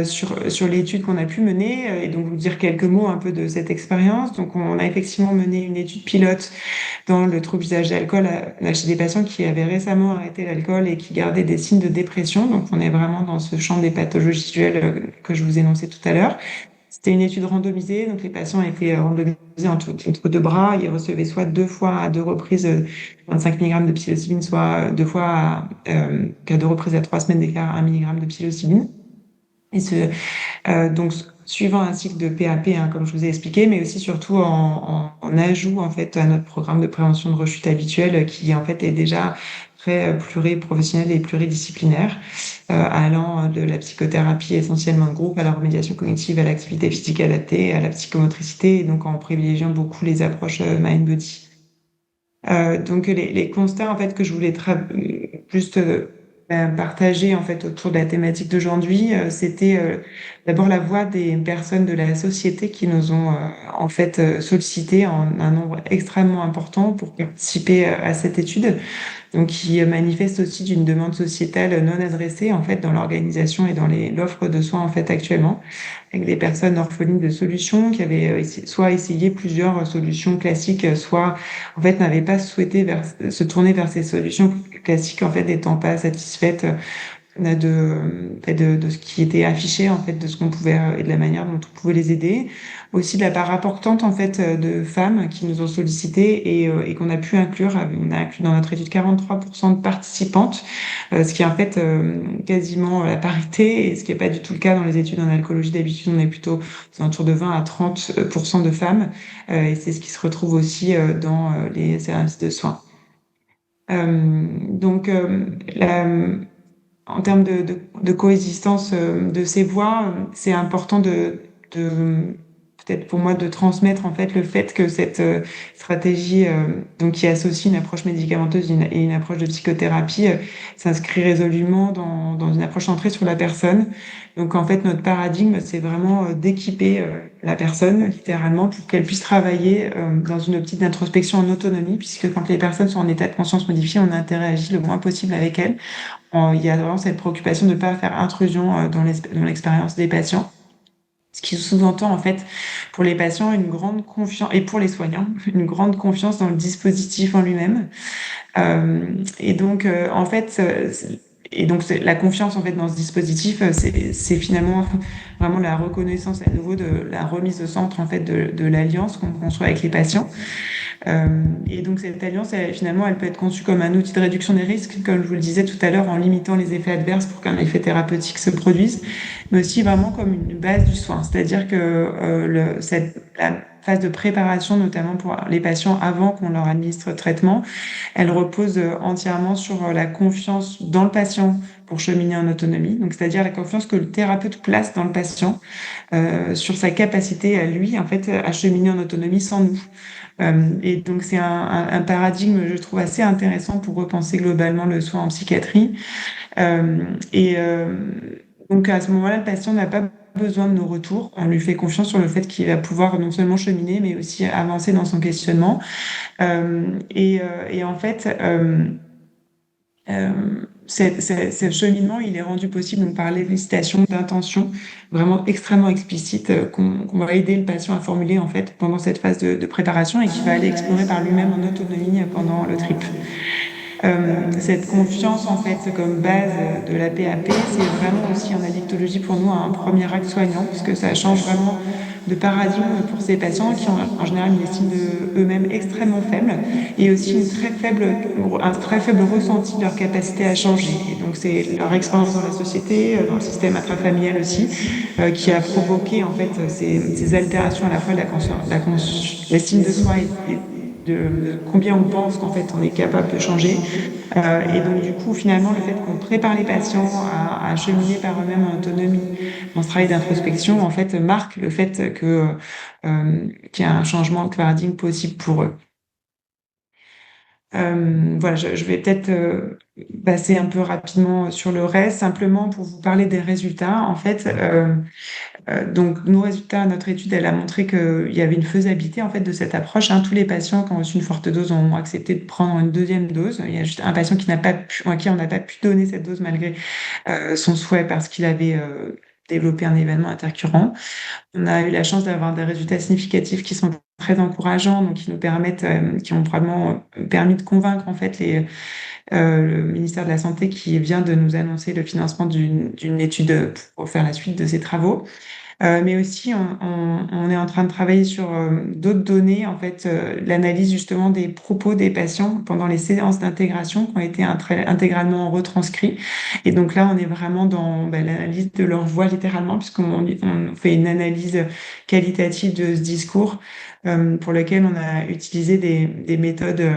sur l'étude qu'on a pu mener, et donc vous dire quelques mots un peu de cette expérience. Donc on a effectivement mené une étude pilote dans le trouble d'usage d'alcool chez des patients qui avaient récemment arrêté l'alcool et qui gardaient des signes de dépression. Donc on est vraiment dans ce champ des pathologies visuelles que je vous énonçais tout à l'heure. C'était une étude randomisée, donc les patients étaient randomisés entre 2 bras. Ils recevaient soit 2 fois à 2 reprises 25 mg de psilocybine, soit 2 fois qu'à 2 reprises à 3 semaines d'écart 1 mg de psilocybine. Et donc suivant un cycle de PAP, comme je vous ai expliqué, mais aussi surtout en ajout en fait à notre programme de prévention de rechute habituelle qui en fait est déjà très pluriprofessionnel et pluridisciplinaire, allant de la psychothérapie essentiellement de groupe à la remédiation cognitive, à l'activité physique adaptée, à la psychomotricité, et donc en privilégiant beaucoup les approches mind-body. Donc les constats en fait que je voulais juste partager en fait autour de la thématique d'aujourd'hui, c'était d'abord la voix des personnes de la société qui nous ont en fait sollicité en un nombre extrêmement important pour participer à cette étude. Donc qui manifeste aussi d'une demande sociétale non adressée en fait dans l'organisation et dans l'offre de soins en fait actuellement, avec des personnes orphelines de solutions qui avaient soit essayé plusieurs solutions classiques, soit en fait n'avaient pas souhaité se tourner vers ces solutions classiques en fait n'étant pas satisfaites de ce qui était affiché, en fait, de ce qu'on pouvait, et de la manière dont on pouvait les aider. Aussi de la part importante, en fait, de femmes qui nous ont sollicité et qu'on a pu inclure. On a inclus dans notre étude 43% de participantes, ce qui est en fait quasiment la parité, et ce qui n'est pas du tout le cas dans les études en alcoolologie. D'habitude, on est plutôt aux alentours de 20 à 30% de femmes, et c'est ce qui se retrouve aussi dans les services de soins. Donc, en termes de coexistence de ces voix, c'est important de peut-être pour moi de transmettre en fait le fait que cette stratégie donc qui associe une approche médicamenteuse et une approche de psychothérapie s'inscrit résolument dans une approche centrée sur la personne. Donc en fait notre paradigme c'est vraiment d'équiper la personne littéralement pour qu'elle puisse travailler dans une optique d'introspection en autonomie, puisque quand les personnes sont en état de conscience modifié, on interagit le moins possible avec elles. Il y a vraiment cette préoccupation de ne pas faire intrusion dans l'expérience des patients. Ce qui sous-entend, en fait, pour les patients, une grande confiance, et pour les soignants, une grande confiance dans le dispositif en lui-même. Et donc, en fait, la confiance, en fait, dans ce dispositif, c'est finalement vraiment la reconnaissance à nouveau de la remise au centre, en fait, de l'alliance qu'on construit avec les patients. Et donc cette alliance, finalement, elle peut être conçue comme un outil de réduction des risques, comme je vous le disais tout à l'heure, en limitant les effets adverses pour qu'un effet thérapeutique se produise, mais aussi vraiment comme une base du soin. C'est-à-dire que la phase de préparation, notamment pour les patients avant qu'on leur administre le traitement, elle repose entièrement sur la confiance dans le patient pour cheminer en autonomie. Donc, c'est-à-dire la confiance que le thérapeute place dans le patient sur sa capacité à lui, en fait, à cheminer en autonomie sans nous. Et donc, c'est un paradigme, je trouve, assez intéressant pour repenser globalement le soin en psychiatrie. Donc, à ce moment-là, le patient n'a pas besoin de nos retours. On lui fait confiance sur le fait qu'il va pouvoir non seulement cheminer, mais aussi avancer dans son questionnement. En fait, ce cheminement, il est rendu possible donc, par l'élicitation d'intentions vraiment extrêmement explicites qu'on va aider le patient à formuler en fait pendant cette phase de préparation et qu'il va aller explorer par lui-même en autonomie pendant le trip. Cette confiance en fait comme base de la PAP, c'est vraiment aussi en addictologie pour nous un premier acte soignant puisque ça change vraiment de paradigme pour ces patients qui ont en général une estime de eux-mêmes extrêmement faible et aussi un très faible ressenti de leur capacité à changer. Et donc c'est leur expérience dans la société, dans le système intrafamilial aussi, qui a provoqué en fait ces altérations à la fois de l'estime de soi et de combien on pense qu'en fait on est capable de changer. Et donc du coup finalement le fait qu'on prépare les patients à cheminer par eux-mêmes en autonomie dans ce travail d'introspection en fait marque le fait qu'il y a un changement de paradigme possible pour eux. Voilà, je vais peut-être passer un peu rapidement sur le reste, simplement pour vous parler des résultats. En fait, donc nos résultats, notre étude, elle a montré qu'il y avait une faisabilité en fait de cette approche. Tous les patients qui ont reçu une forte dose ont accepté de prendre une deuxième dose. Il y a juste un patient à qui on n'a pas pu donner cette dose malgré son souhait parce qu'il avait développé un événement intercurrent. On a eu la chance d'avoir des résultats significatifs qui sont très encourageants, donc qui ont probablement permis de convaincre en fait le ministère de la Santé qui vient de nous annoncer le financement d'une étude pour faire la suite de ces travaux. Mais aussi, on est en train de travailler sur d'autres données, en fait, l'analyse justement des propos des patients pendant les séances d'intégration qui ont été intégralement retranscrits. Et donc là, on est vraiment dans l'analyse de leur voix littéralement, puisqu'on fait une analyse qualitative de ce discours pour lequel on a utilisé des méthodes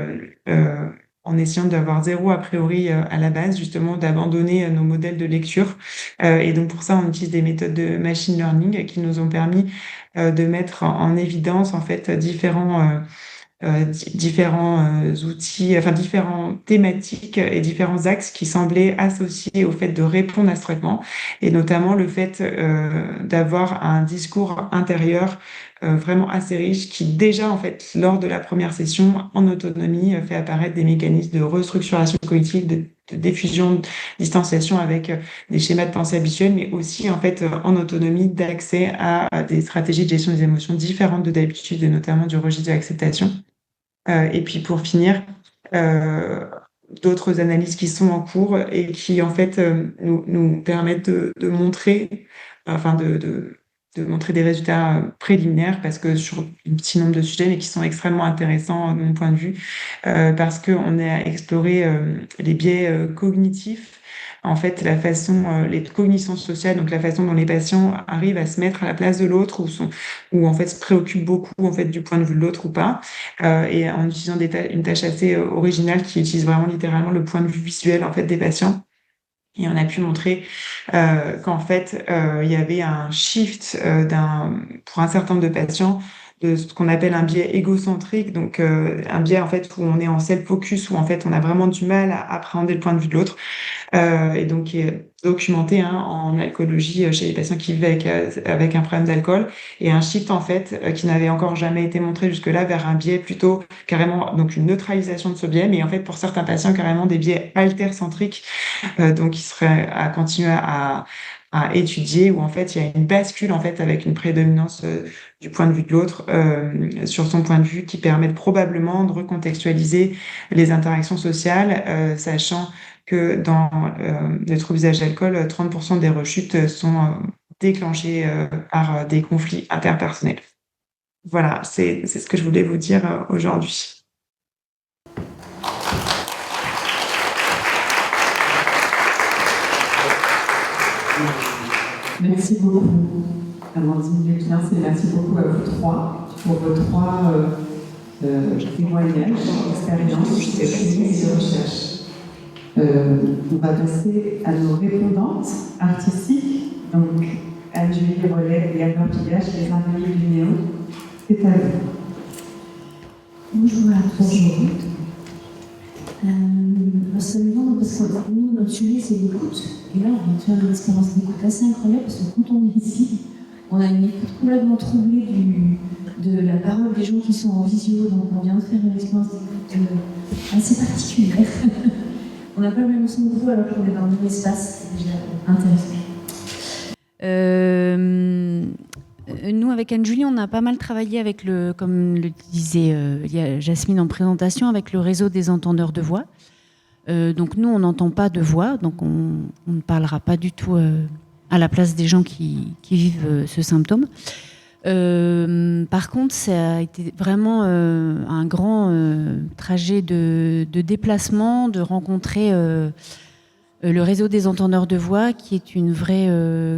en essayant d'avoir zéro a priori à la base, justement d'abandonner nos modèles de lecture. Et donc pour ça, on utilise des méthodes de machine learning qui nous ont permis de mettre en évidence en fait différents outils, enfin différentes thématiques et différents axes qui semblaient associés au fait de répondre à ce traitement, et notamment le fait d'avoir un discours intérieur vraiment assez riche qui déjà en fait lors de la première session en autonomie fait apparaître des mécanismes de restructuration cognitive, de diffusion, de distanciation avec des schémas de pensée habituels, mais aussi en fait en autonomie d'accès à des stratégies de gestion des émotions différentes de d'habitude, et notamment du registre de l'acceptation. Et puis pour finir, d'autres analyses qui sont en cours et qui en fait nous permettent de montrer, enfin de montrer des résultats préliminaires parce que sur un petit nombre de sujets, mais qui sont extrêmement intéressants de mon point de vue, parce qu'on a exploré les biais cognitifs, en fait, la façon, les cognitions sociales, donc la façon dont les patients arrivent à se mettre à la place de l'autre ou en fait se préoccupent beaucoup en fait du point de vue de l'autre ou pas, et en utilisant une tâche assez originale qui utilise vraiment littéralement le point de vue visuel en fait des patients. Et on a pu montrer qu'en fait, il y avait un shift pour un certain nombre de patients de ce qu'on appelle un biais égocentrique, donc un biais en fait où on est en self-focus, où en fait on a vraiment du mal à appréhender le point de vue de l'autre, et donc qui est documenté en alcoolologie chez les patients qui vivent avec un problème d'alcool, et un shift en fait qui n'avait encore jamais été montré jusque-là vers un biais plutôt carrément, donc une neutralisation de ce biais, mais en fait pour certains patients carrément des biais altercentriques, donc qui seraient à continuer à étudier, où en fait il y a une bascule en fait avec une prédominance du point de vue de l'autre sur son point de vue, qui permettent probablement de recontextualiser les interactions sociales, sachant que dans le trouble d'usage d'alcool, 30% des rechutes sont déclenchées par des conflits interpersonnels. Voilà, c'est ce que je voulais vous dire aujourd'hui. Merci beaucoup, Amandine Leclerc, et merci beaucoup à vous trois pour vos trois témoignages, expériences et recherches. On va passer à nos répondantes artistiques, donc Anne-Julie Rollet et Albert Pigache, les invalides du Néo. C'est à vous. Bonjour à tous. Absolument, parce que nous, notre sujet, c'est l'écoute. Et là, on va faire une expérience d'écoute assez incroyable, parce que quand on est ici, on a une écoute complètement troublée de la parole des gens qui sont en visio, donc on vient de faire une expérience d'écoute assez particulière. On n'a pas le même son de vous alors qu'on est dans le même espace, c'est déjà intéressant. Nous, avec Anne-Julie, on a pas mal travaillé avec comme le disait Jasmine en présentation, avec le réseau des entendeurs de voix. Donc nous, on n'entend pas de voix, donc on ne parlera pas du tout à la place des gens qui vivent ce symptôme. Par contre, ça a été vraiment un grand trajet de déplacement, de rencontrer le réseau des entendeurs de voix, qui est une vraie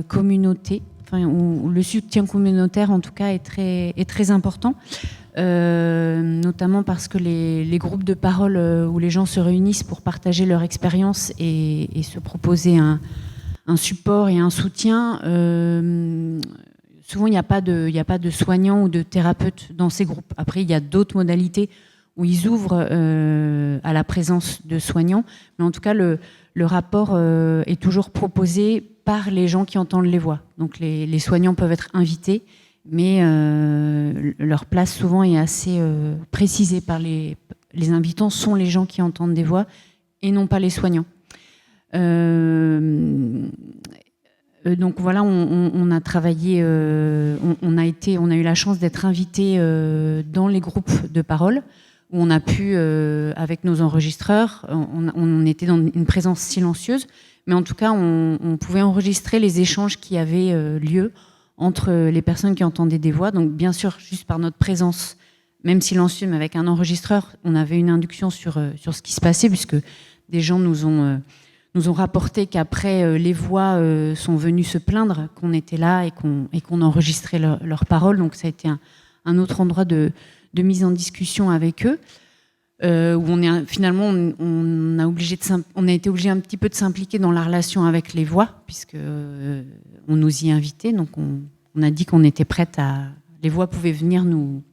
communauté, où le soutien communautaire, en tout cas, est très important, notamment parce que les groupes de parole où les gens se réunissent pour partager leur expérience et se proposer un support et un soutien, souvent il n'y a pas de soignants ou de thérapeutes dans ces groupes. Après, il y a d'autres modalités où ils ouvrent à la présence de soignants, mais en tout cas, le rapport est toujours proposé par les gens qui entendent les voix. Donc les soignants peuvent être invités, mais leur place souvent est assez précisée par les invitants, sont les gens qui entendent des voix et non pas les soignants. Donc voilà, on a travaillé, on a eu la chance d'être invités dans les groupes de parole, où on a pu, avec nos enregistreurs, on était dans une présence silencieuse, mais en tout cas, on pouvait enregistrer les échanges qui avaient lieu entre les personnes qui entendaient des voix. Donc bien sûr, juste par notre présence, même silencieuse, mais avec un enregistreur, on avait une induction sur ce qui se passait, puisque des gens nous ont rapporté qu'après, les voix sont venues se plaindre qu'on était là et qu'on enregistrait leurs paroles. Donc ça a été un autre endroit de mise en discussion avec eux, où on a été obligé un petit peu de s'impliquer dans la relation avec les voix, puisque on nous y invitait. Donc on a dit qu'on était prête les voix pouvaient venir nous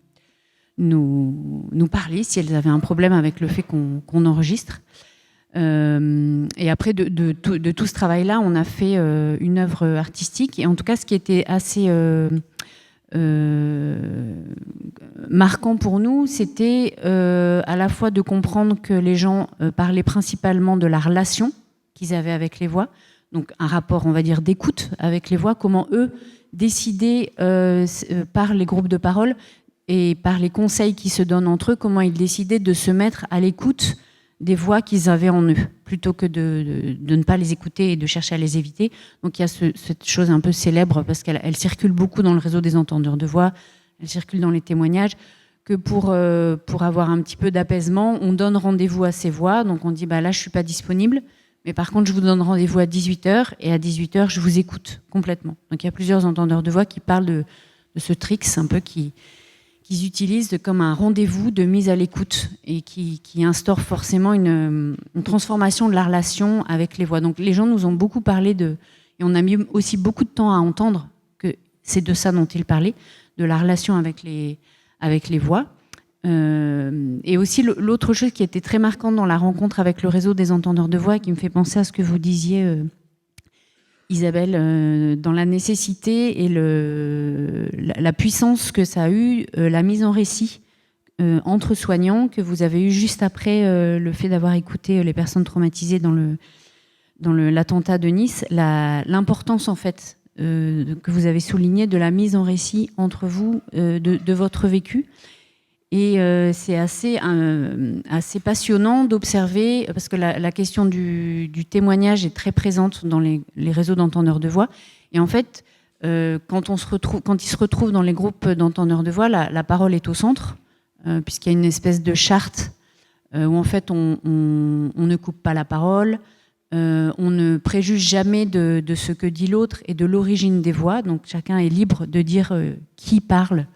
parler si elles avaient un problème avec le fait qu'on enregistre. Et après de tout ce travail-là, on a fait une œuvre artistique. Et en tout cas, ce qui était assez marquant pour nous, c'était à la fois de comprendre que les gens parlaient principalement de la relation qu'ils avaient avec les voix, donc un rapport, on va dire, d'écoute avec les voix, comment eux décidaient par les groupes de parole et par les conseils qui se donnent entre eux, comment ils décidaient de se mettre à l'écoute des voix qu'ils avaient en eux, plutôt que de ne pas les écouter et de chercher à les éviter. Donc il y a cette chose un peu célèbre, parce qu'elle circule beaucoup dans le réseau des entendeurs de voix, elle circule dans les témoignages, que pour avoir un petit peu d'apaisement, on donne rendez-vous à ces voix. Donc on dit, là, je ne suis pas disponible, mais par contre, je vous donne rendez-vous à 18h, et à 18h, je vous écoute complètement. Donc il y a plusieurs entendeurs de voix qui parlent de ce tricks un peu qu'ils utilisent comme un rendez-vous de mise à l'écoute et qui instaure forcément une transformation de la relation avec les voix. Donc les gens nous ont beaucoup parlé et on a mis aussi beaucoup de temps à entendre que c'est de ça dont ils parlaient, de la relation avec les voix. Et aussi l'autre chose qui était très marquante dans la rencontre avec le réseau des entendeurs de voix et qui me fait penser à ce que vous disiez, Isabelle, dans la nécessité et la puissance que ça a eu, la mise en récit entre soignants que vous avez eu juste après le fait d'avoir écouté les personnes traumatisées dans l'attentat de Nice, l'importance en fait que vous avez souligné de la mise en récit entre vous de votre vécu. Et c'est assez passionnant d'observer, parce que la question du témoignage est très présente dans les réseaux d'entendeurs de voix. Et en fait, quand ils se retrouvent dans les groupes d'entendeurs de voix, la parole est au centre, puisqu'il y a une espèce de charte où en fait on ne coupe pas la parole, on ne préjuge jamais de ce que dit l'autre et de l'origine des voix. Donc chacun est libre de dire qui parle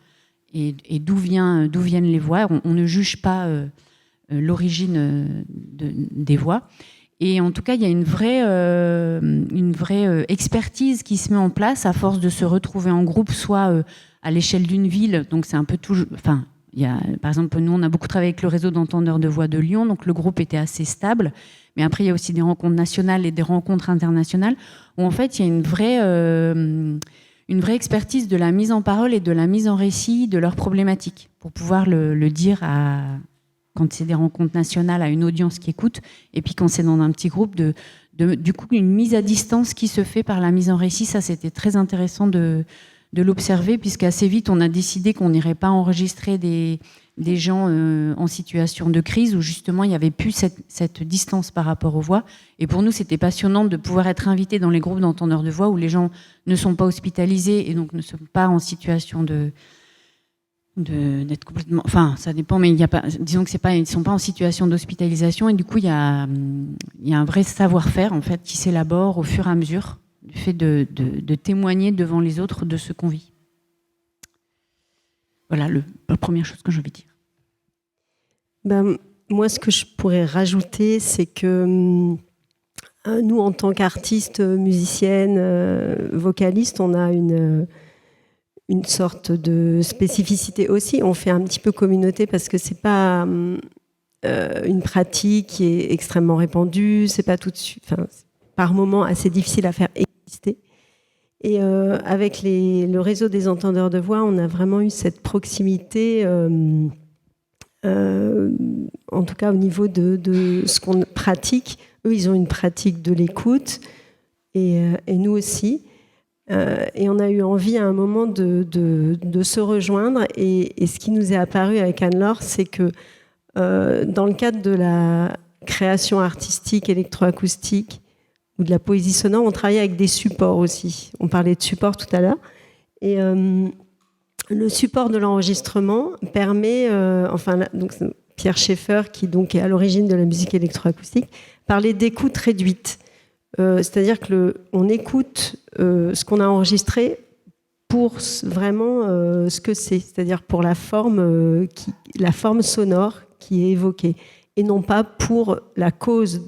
et d'où viennent les voix. On ne juge pas l'origine des voix. Et en tout cas, il y a une vraie expertise qui se met en place à force de se retrouver en groupe, soit à l'échelle d'une ville. Donc c'est un peu tout. Enfin, par exemple, nous, on a beaucoup travaillé avec le réseau d'entendeurs de voix de Lyon, donc le groupe était assez stable. Mais après, il y a aussi des rencontres nationales et des rencontres internationales où en fait, il y a une vraie expertise de la mise en parole et de la mise en récit de leurs problématiques pour pouvoir le dire quand c'est des rencontres nationales à une audience qui écoute, et puis quand c'est dans un petit groupe, du coup, une mise à distance qui se fait par la mise en récit. Ça, c'était très intéressant de l'observer, puisqu'assez vite, on a décidé qu'on n'irait pas enregistrer des gens en situation de crise, où justement, il n'y avait plus cette distance par rapport aux voix. Et pour nous, c'était passionnant de pouvoir être invité dans les groupes d'entendeurs de voix où les gens ne sont pas hospitalisés et donc ne sont pas en situation d'être complètement... Enfin, ça dépend, mais disons que ils ne sont pas en situation d'hospitalisation, et du coup, il y a un vrai savoir-faire, en fait, qui s'élabore au fur et à mesure du fait de témoigner devant les autres de ce qu'on vit. Voilà la première chose que j'ai envie de dire. Moi, ce que je pourrais rajouter, c'est que nous, en tant qu'artistes, musiciennes, vocalistes, on a une sorte de spécificité aussi. On fait un petit peu communauté parce que c'est pas une pratique qui est extrêmement répandue, c'est pas tout de suite, par moments assez difficile à faire exister. Et avec le réseau des entendeurs de voix, on a vraiment eu cette proximité, en tout cas au niveau de ce qu'on pratique. Eux, ils ont une pratique de l'écoute, et nous aussi. Et on a eu envie à un moment de se rejoindre. Et ce qui nous est apparu avec Anne-Laure, c'est que dans le cadre de la création artistique électroacoustique, ou de la poésie sonore, on travaille avec des supports aussi. On parlait de support tout à l'heure. Et le support de l'enregistrement permet, donc Pierre Schaeffer, qui donc est à l'origine de la musique électroacoustique, parlait d'écoute réduite. C'est-à-dire qu'on écoute ce qu'on a enregistré pour vraiment ce que c'est-à-dire pour la forme sonore qui est évoquée, et non pas pour la cause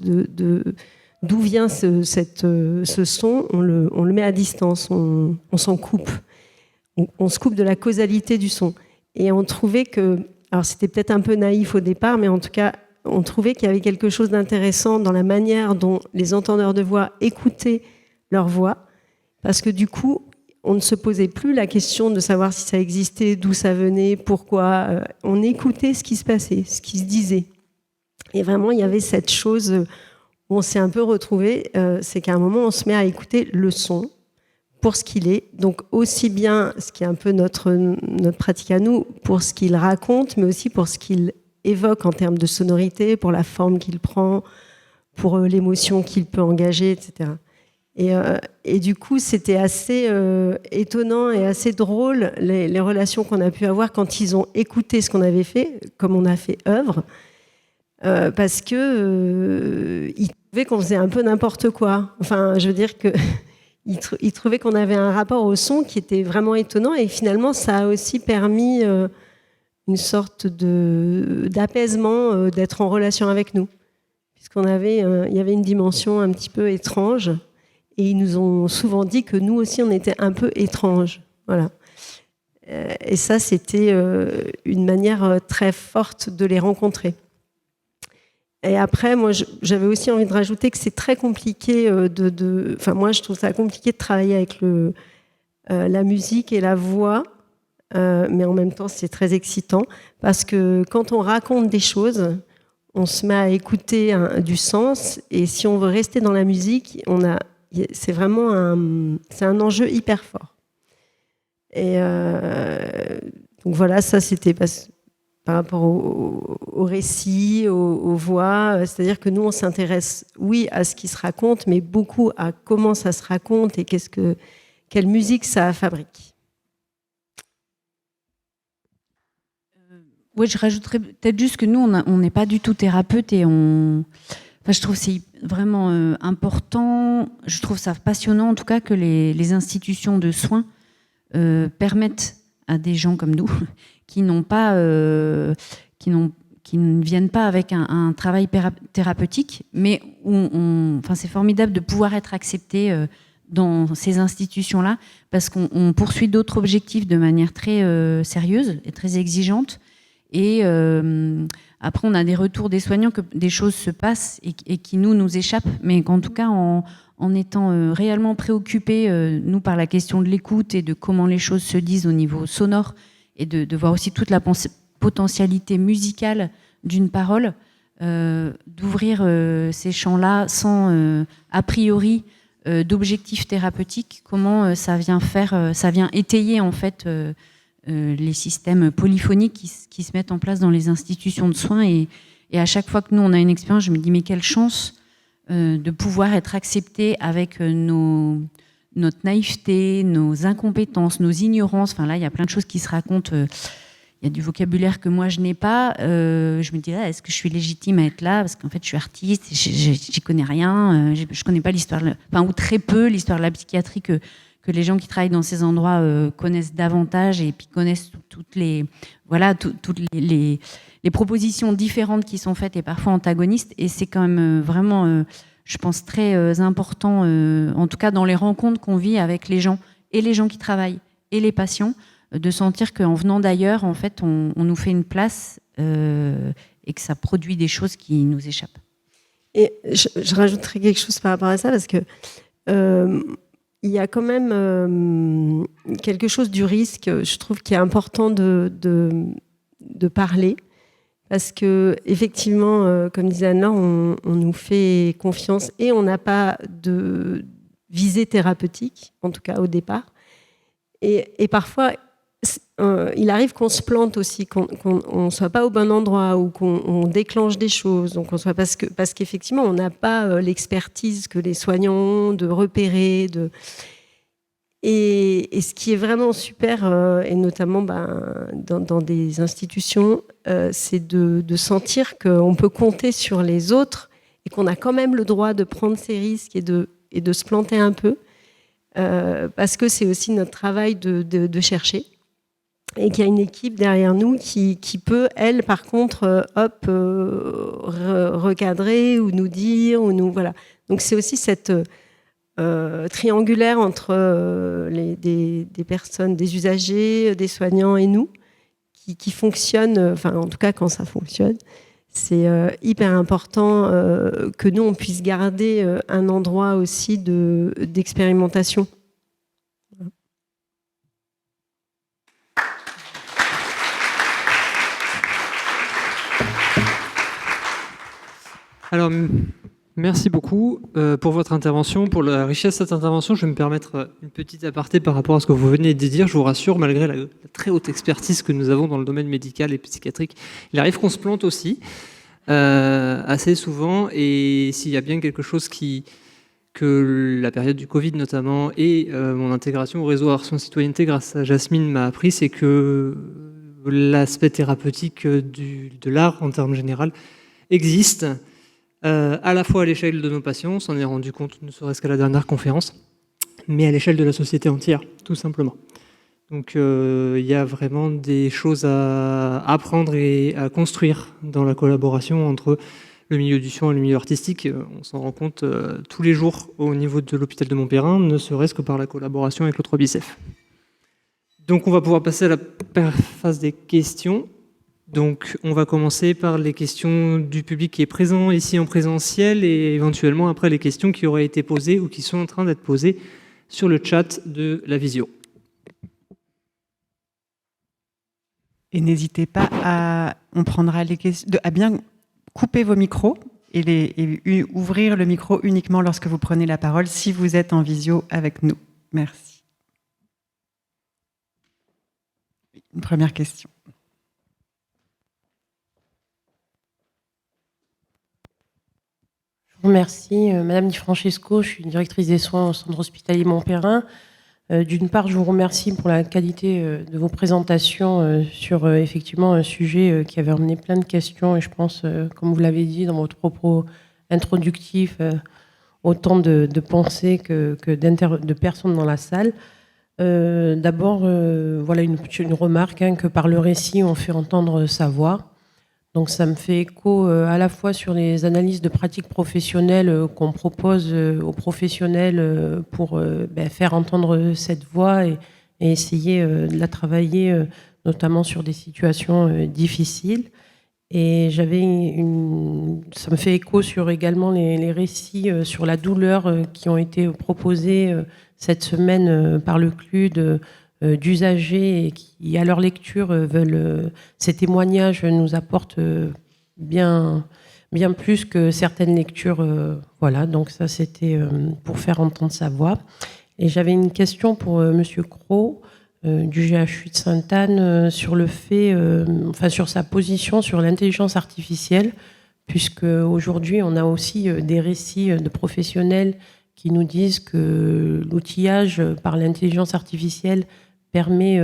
d'où vient ce son. On le met à distance, on s'en coupe. On se coupe de la causalité du son. Et on trouvait que... Alors c'était peut-être un peu naïf au départ, mais en tout cas, on trouvait qu'il y avait quelque chose d'intéressant dans la manière dont les entendeurs de voix écoutaient leur voix, parce que du coup, on ne se posait plus la question de savoir si ça existait, d'où ça venait, pourquoi. On écoutait ce qui se passait, ce qui se disait. Et vraiment, il y avait cette chose... on s'est un peu retrouvés, c'est qu'à un moment, on se met à écouter le son pour ce qu'il est. Donc, aussi bien, ce qui est un peu notre pratique à nous, pour ce qu'il raconte, mais aussi pour ce qu'il évoque en termes de sonorité, pour la forme qu'il prend, pour l'émotion qu'il peut engager, etc. Et du coup, c'était assez étonnant et assez drôle les relations qu'on a pu avoir quand ils ont écouté ce qu'on avait fait, comme on a fait œuvre, parce que ils trouvaient qu'on faisait un peu n'importe quoi. Enfin, je veux dire que ils trouvaient qu'on avait un rapport au son qui était vraiment étonnant, et finalement, ça a aussi permis une sorte d'apaisement, d'être en relation avec nous, puisqu'on avait, il y avait une dimension un petit peu étrange. Et ils nous ont souvent dit que nous aussi, on était un peu étranges. Voilà. Et ça, c'était une manière très forte de les rencontrer. Et après, moi, j'avais aussi envie de rajouter que c'est très compliqué Enfin, moi, je trouve ça compliqué de travailler avec la musique et la voix, mais en même temps, c'est très excitant, parce que quand on raconte des choses, on se met à écouter du sens, et si on veut rester dans la musique, c'est vraiment un enjeu hyper fort. Et donc voilà, ça c'était par rapport au récit, aux voix. C'est-à-dire que nous, on s'intéresse, oui, à ce qui se raconte, mais beaucoup à comment ça se raconte et quelle musique ça fabrique. Oui, je rajouterais peut-être juste que nous, on n'est pas du tout thérapeute, et je trouve que c'est vraiment important, je trouve ça passionnant en tout cas que les institutions de soins permettent à des gens comme nous qui ne viennent pas avec un travail thérapeutique, mais c'est formidable de pouvoir être accepté dans ces institutions-là, parce qu'on poursuit d'autres objectifs de manière très sérieuse et très exigeante. Et après, on a des retours des soignants que des choses se passent et qui nous échappent, mais qu'en tout cas, en étant réellement préoccupés, nous, par la question de l'écoute et de comment les choses se disent au niveau sonore, et de voir aussi toute la potentialité musicale d'une parole, d'ouvrir ces champs-là sans, a priori, d'objectifs thérapeutiques, comment ça vient étayer, en fait, les systèmes polyphoniques qui se mettent en place dans les institutions de soins. Et à chaque fois que nous, on a une expérience, je me dis, mais quelle chance de pouvoir être accepté avec notre naïveté, nos incompétences, nos ignorances. Enfin là, il y a plein de choses qui se racontent. Il y a du vocabulaire que moi, je n'ai pas. Je me dis, est-ce que je suis légitime à être là? Parce qu'en fait, je suis artiste, j'y connais rien. Je connais pas l'histoire, ou très peu l'histoire de la psychiatrie que les gens qui travaillent dans ces endroits connaissent davantage, et puis connaissent toutes les propositions différentes qui sont faites, et parfois antagonistes. Et c'est quand même vraiment, je pense, très important, en tout cas dans les rencontres qu'on vit avec les gens, et les gens qui travaillent, et les patients, de sentir qu'en venant d'ailleurs, en fait, on nous fait une place, et que ça produit des choses qui nous échappent. Et je rajouterais quelque chose par rapport à ça, parce que il y a quand même quelque chose du risque, je trouve, qui est important de parler, parce que effectivement, comme disait Anne-Laure, on nous fait confiance, et on n'a pas de visée thérapeutique, en tout cas au départ. Et parfois, il arrive qu'on se plante aussi, qu'on ne soit pas au bon endroit, ou qu'on déclenche des choses. Donc parce qu'effectivement, on n'a pas l'expertise que les soignants ont de repérer. Et ce qui est vraiment super, et notamment dans des institutions, c'est de sentir qu'on peut compter sur les autres, et qu'on a quand même le droit de prendre ses risques et de se planter un peu, parce que c'est aussi notre travail de chercher. Et qu'il y a une équipe derrière nous qui peut, elle, par contre, recadrer, ou nous dire, voilà. Donc c'est aussi cette triangulaire entre des personnes, des usagers, des soignants et nous, qui fonctionne, en tout cas quand ça fonctionne. C'est hyper important que nous, on puisse garder un endroit aussi d'expérimentation. Alors, Merci beaucoup pour votre intervention, pour la richesse de cette intervention. Je vais me permettre une petite aparté par rapport à ce que vous venez de dire. Je vous rassure, malgré la très haute expertise que nous avons dans le domaine médical et psychiatrique, il arrive qu'on se plante aussi assez souvent. Et s'il y a bien quelque chose que la période du Covid notamment et mon intégration au réseau Arson Citoyenneté grâce à Jasmine m'a appris, c'est que l'aspect thérapeutique de l'art en termes général existe. À la fois à l'échelle de nos patients, on s'en est rendu compte ne serait-ce qu'à la dernière conférence, mais à l'échelle de la société entière, tout simplement. Donc il y a vraiment des choses à apprendre et à construire dans la collaboration entre le milieu du soin et le milieu artistique. On s'en rend compte tous les jours au niveau de l'hôpital de Montpellier, ne serait-ce que par la collaboration avec le 3BICEF. Donc on va pouvoir passer à la phase des questions. Donc, on va commencer par les questions du public qui est présent ici en présentiel et éventuellement après les questions qui auraient été posées ou qui sont en train d'être posées sur le chat de la visio. Et n'hésitez pas on prendra les questions, à bien couper vos micros et ouvrir le micro uniquement lorsque vous prenez la parole si vous êtes en visio avec nous. Merci. Une première question. Merci, Madame Di Francesco, je suis directrice des soins au centre hospitalier Montpellier. D'une part, je vous remercie pour la qualité de vos présentations sur effectivement un sujet qui avait emmené plein de questions et je pense, comme vous l'avez dit dans votre propos introductif, autant de pensées que de personnes dans la salle. D'abord, voilà une remarque, que par le récit, on fait entendre sa voix. Donc ça me fait écho à la fois sur les analyses de pratiques professionnelles qu'on propose aux professionnels pour faire entendre cette voix et essayer de la travailler notamment sur des situations difficiles. Et ça me fait écho sur également les récits sur la douleur qui ont été proposés cette semaine par le CLUD d'usagers et qui, à leur lecture, ces témoignages nous apportent bien plus que certaines lectures. Voilà, donc ça, c'était pour faire entendre sa voix. Et j'avais une question pour Monsieur Cros, du GHU de Sainte-Anne, sur le fait, sur sa position sur l'intelligence artificielle, puisque aujourd'hui, on a aussi des récits de professionnels qui nous disent que l'outillage par l'intelligence artificielle permet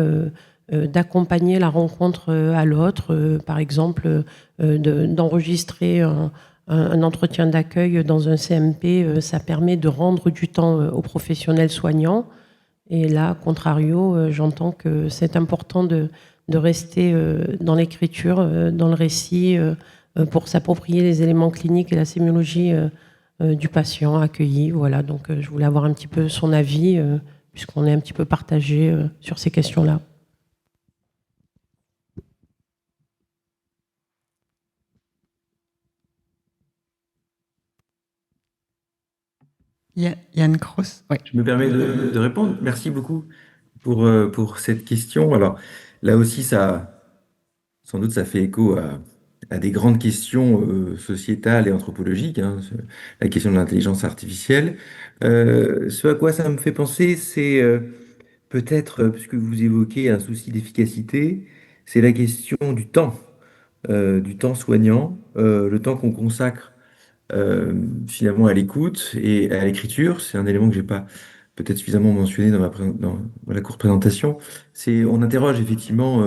d'accompagner la rencontre à l'autre, par exemple d'enregistrer un entretien d'accueil dans un CMP, ça permet de rendre du temps aux professionnels soignants. Et là, contrario, j'entends que c'est important de rester dans l'écriture, dans le récit, pour s'approprier les éléments cliniques et la sémiologie du patient accueilli. Voilà, donc je voulais avoir un petit peu son avis, puisqu'on est un petit peu partagé sur ces questions-là. Yann Cross. Oui. Je me permets de répondre. Merci beaucoup pour cette question. Alors là aussi, sans doute, ça fait écho à des grandes questions sociétales et anthropologiques, hein, la question de l'intelligence artificielle. Ce à quoi ça me fait penser, c'est peut-être, puisque vous évoquez un souci d'efficacité, c'est la question du temps soignant, le temps qu'on consacre finalement à l'écoute et à l'écriture. C'est un élément que j'ai pas peut-être suffisamment mentionné dans la courte présentation. On interroge effectivement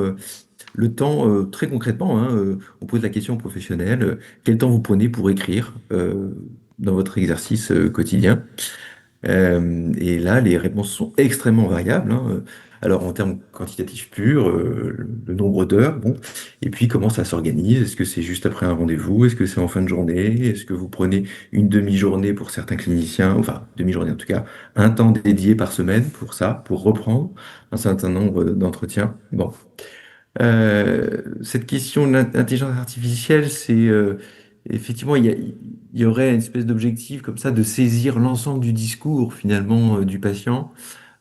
le temps très concrètement. Hein, on pose la question aux professionnels, quel temps vous prenez pour écrire dans votre exercice quotidien? Et là, les réponses sont extrêmement variables, hein. Alors, en termes quantitatifs purs, le nombre d'heures, bon, et puis comment ça s'organise? Est-ce que c'est juste après un rendez-vous? Est-ce que c'est en fin de journée? Est-ce que vous prenez une demi-journée pour certains cliniciens? Enfin, demi-journée en tout cas, un temps dédié par semaine pour ça, pour reprendre un certain nombre d'entretiens. Bon. Cette question de l'intelligence artificielle, c'est effectivement, il y aurait une espèce d'objectif comme ça de saisir l'ensemble du discours finalement du patient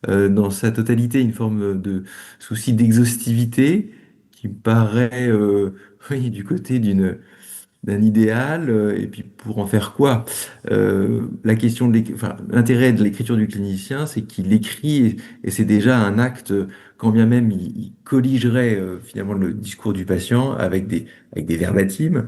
dans sa totalité, une forme de souci d'exhaustivité qui me paraît, oui, du côté d'un idéal, et puis pour en faire quoi? La question enfin, l'intérêt de l'écriture du clinicien, c'est qu'il écrit, et c'est déjà un acte, quand bien même il colligerait finalement le discours du patient avec des verbatims.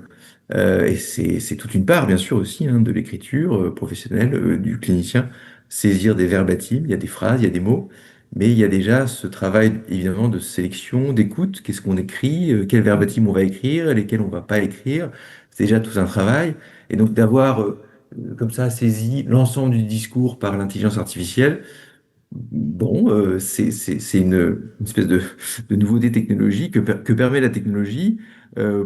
Et c'est toute une part, bien sûr, aussi hein, de l'écriture professionnelle du clinicien, saisir des verbatims, il y a des phrases, il y a des mots, mais il y a déjà ce travail, évidemment, de sélection, d'écoute, qu'est-ce qu'on écrit, quels verbatim on va écrire, lesquels on va pas écrire, c'est déjà tout un travail, et donc d'avoir comme ça saisi l'ensemble du discours par l'intelligence artificielle, bon, c'est une espèce de nouveauté technologique que permet la technologie.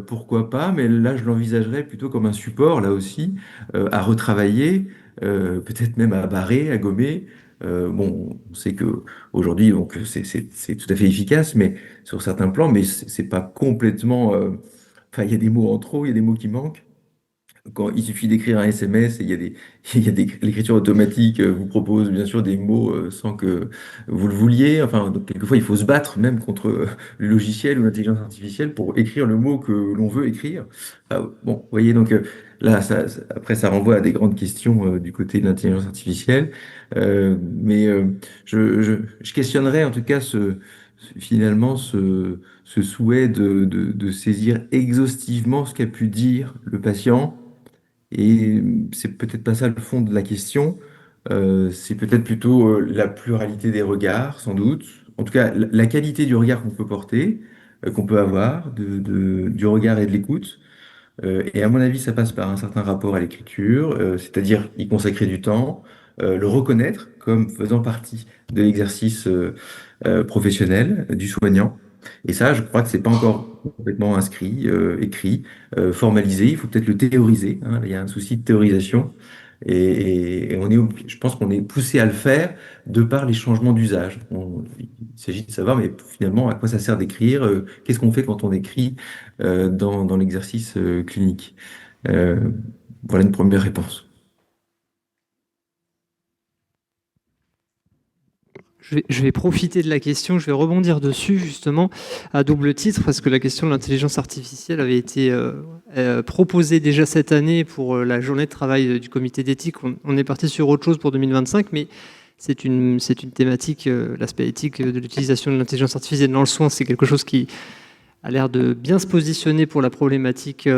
Pourquoi pas? Mais là, je l'envisagerais plutôt comme un support, là aussi, à retravailler, peut-être même à barrer, à gommer. Bon, on sait que aujourd'hui, donc c'est tout à fait efficace, mais sur certains plans, mais c'est pas complètement. Enfin, il y a des mots en trop, il y a des mots qui manquent. Quand il suffit d'écrire un SMS et l'écriture automatique vous propose bien sûr des mots sans que vous le voulier. Enfin, donc, quelquefois, il faut se battre même contre le logiciel ou l'intelligence artificielle pour écrire le mot que l'on veut écrire. Bon, vous voyez, donc là, après, ça renvoie à des grandes questions du côté de l'intelligence artificielle. Mais je questionnerais en tout cas finalement ce souhait de saisir exhaustivement ce qu'a pu dire le patient et c'est peut-être pas ça le fond de la question. C'est peut-être plutôt la pluralité des regards, sans doute. En tout cas, la qualité du regard qu'on peut porter, qu'on peut avoir, du regard et de l'écoute. Et à mon avis, ça passe par un certain rapport à l'écriture, c'est-à-dire y consacrer du temps, le reconnaître comme faisant partie de l'exercice professionnel du soignant. Et ça, je crois que c'est pas encore complètement inscrit, écrit, formalisé. Il faut peut-être le théoriser, hein. Il y a un souci de théorisation. Et je pense qu'on est poussé à le faire de par les changements d'usage. Il s'agit de savoir, mais finalement, à quoi ça sert d'écrire? Qu'est-ce qu'on fait quand on écrit dans l'exercice clinique? Euh, voilà une première réponse. Je vais profiter de la question, je vais rebondir dessus justement à double titre parce que la question de l'intelligence artificielle avait été proposée déjà cette année pour la journée de travail du comité d'éthique. On est parti sur autre chose pour 2025, mais c'est une thématique, l'aspect éthique de l'utilisation de l'intelligence artificielle dans le soin, c'est quelque chose qui a l'air de bien se positionner pour la problématique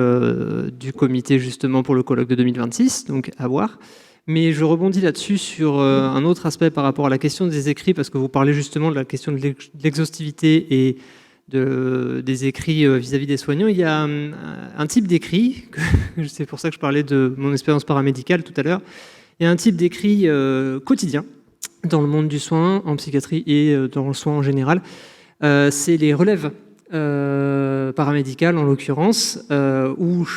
du comité justement pour le colloque de 2026, donc à voir. Mais je rebondis là-dessus sur un autre aspect par rapport à la question des écrits, parce que vous parlez justement de la question de l'exhaustivité et des écrits vis-à-vis des soignants. Il y a un type d'écrit, c'est pour ça que je parlais de mon expérience paramédicale tout à l'heure, il y a un type d'écrit quotidien dans le monde du soin, en psychiatrie et dans le soin en général. C'est les relèves paramédicales en l'occurrence, où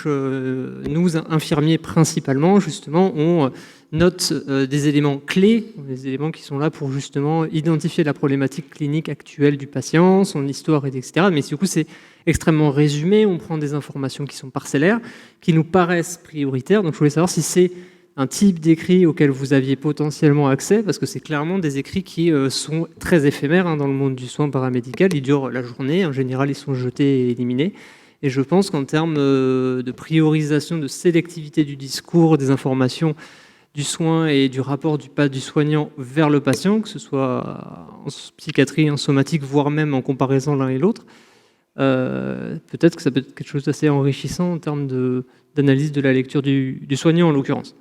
nous, infirmiers principalement, justement, on note des éléments clés, des éléments qui sont là pour justement identifier la problématique clinique actuelle du patient, son histoire, etc. Mais du coup, c'est extrêmement résumé, on prend des informations qui sont parcellaires, qui nous paraissent prioritaires. Donc je voulais savoir si c'est un type d'écrit auquel vous aviez potentiellement accès, parce que c'est clairement des écrits qui sont très éphémères hein, dans le monde du soin paramédical. Ils durent la journée, en général ils sont jetés et éliminés. Et je pense qu'en termes de priorisation, de sélectivité du discours, des informations du soin et du rapport du soignant vers le patient, que ce soit en psychiatrie, en somatique, voire même en comparaison l'un et l'autre, peut-être que ça peut être quelque chose d'assez enrichissant en termes d'analyse de la lecture du soignant en l'occurrence.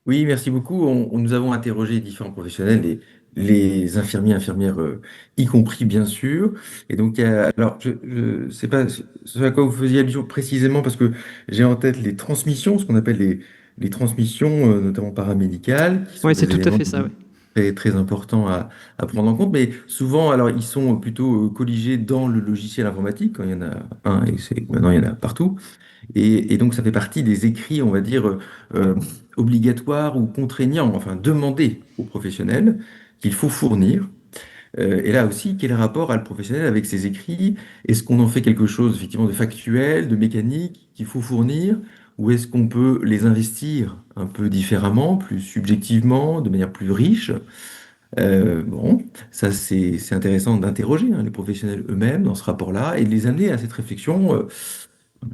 Oui, merci beaucoup. Nous avons interrogé différents professionnels, les infirmiers, infirmières, y compris bien sûr. Et donc, alors, je sais pas ce à quoi vous faisiez allusion précisément, parce que j'ai en tête les transmissions, ce qu'on appelle les transmissions, notamment paramédicales, qui sont Oui, c'est des tout à éléments fait ça, oui. très, très importants à prendre en compte. Mais souvent, alors, ils sont plutôt colligés dans le logiciel informatique, quand il y en a un, et maintenant il y en a partout. Et donc, ça fait partie des écrits, on va dire, obligatoires ou contraignants, enfin, demandés aux professionnels qu'il faut fournir. Et là aussi, quel rapport a le professionnel avec ces écrits? Est-ce qu'on en fait quelque chose, effectivement, de factuel, de mécanique qu'il faut fournir? Ou est-ce qu'on peut les investir un peu différemment, plus subjectivement, de manière plus riche? Bon, ça c'est intéressant d'interroger les professionnels eux-mêmes dans ce rapport-là et de les amener à cette réflexion.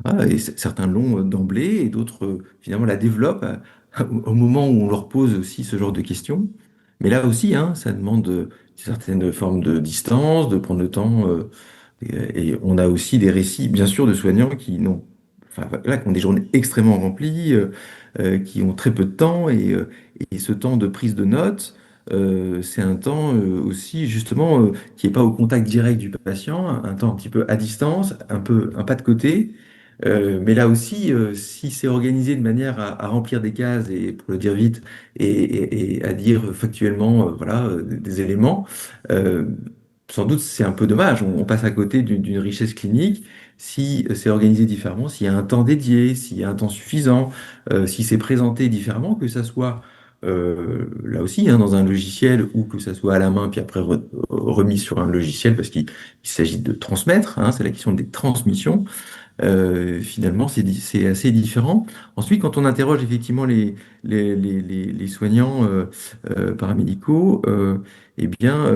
Voilà, et certains l'ont d'emblée et d'autres finalement la développent au moment où on leur pose aussi ce genre de questions. Mais là aussi, ça demande une certaine forme de distance, de prendre le temps. Et on a aussi des récits, bien sûr, de soignants enfin, voilà, qui ont des journées extrêmement remplies, qui ont très peu de temps, et ce temps de prise de notes, c'est un temps aussi, justement, qui n'est pas au contact direct du patient, un temps un petit peu à distance, un pas de côté. Mais là aussi, si c'est organisé de manière à remplir des cases, et pour le dire vite, et à dire factuellement, voilà, des éléments, euh, sans doute c'est un peu dommage. On passe à côté d'une richesse clinique si c'est organisé différemment, s'il y a un temps dédié, s'il y a un temps suffisant, si c'est présenté différemment, que ça soit là aussi dans un logiciel ou que ça soit à la main puis après remis sur un logiciel parce qu'il s'agit de transmettre. C'est la question des transmissions. Finalement, c'est assez différent. Ensuite, quand on interroge effectivement les soignants paramédicaux, eh bien,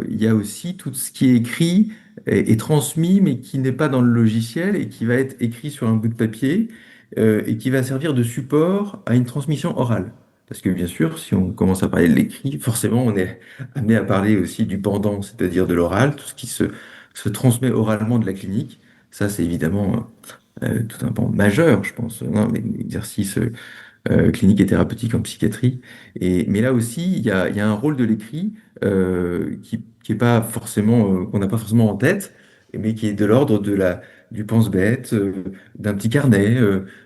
il y a aussi tout ce qui est écrit et transmis, mais qui n'est pas dans le logiciel et qui va être écrit sur un bout de papier et qui va servir de support à une transmission orale. Parce que bien sûr, si on commence à parler de l'écrit, forcément, on est amené à parler aussi du pendant, c'est-à-dire de l'oral, tout ce qui se transmet oralement de la clinique. Ça, c'est évidemment tout un pan majeur, je pense, l'exercice clinique et thérapeutique en psychiatrie. Mais là aussi, il y a un rôle de l'écrit qui est pas forcément, qu'on n'a pas forcément en tête, mais qui est de l'ordre du pense-bête, d'un petit carnet.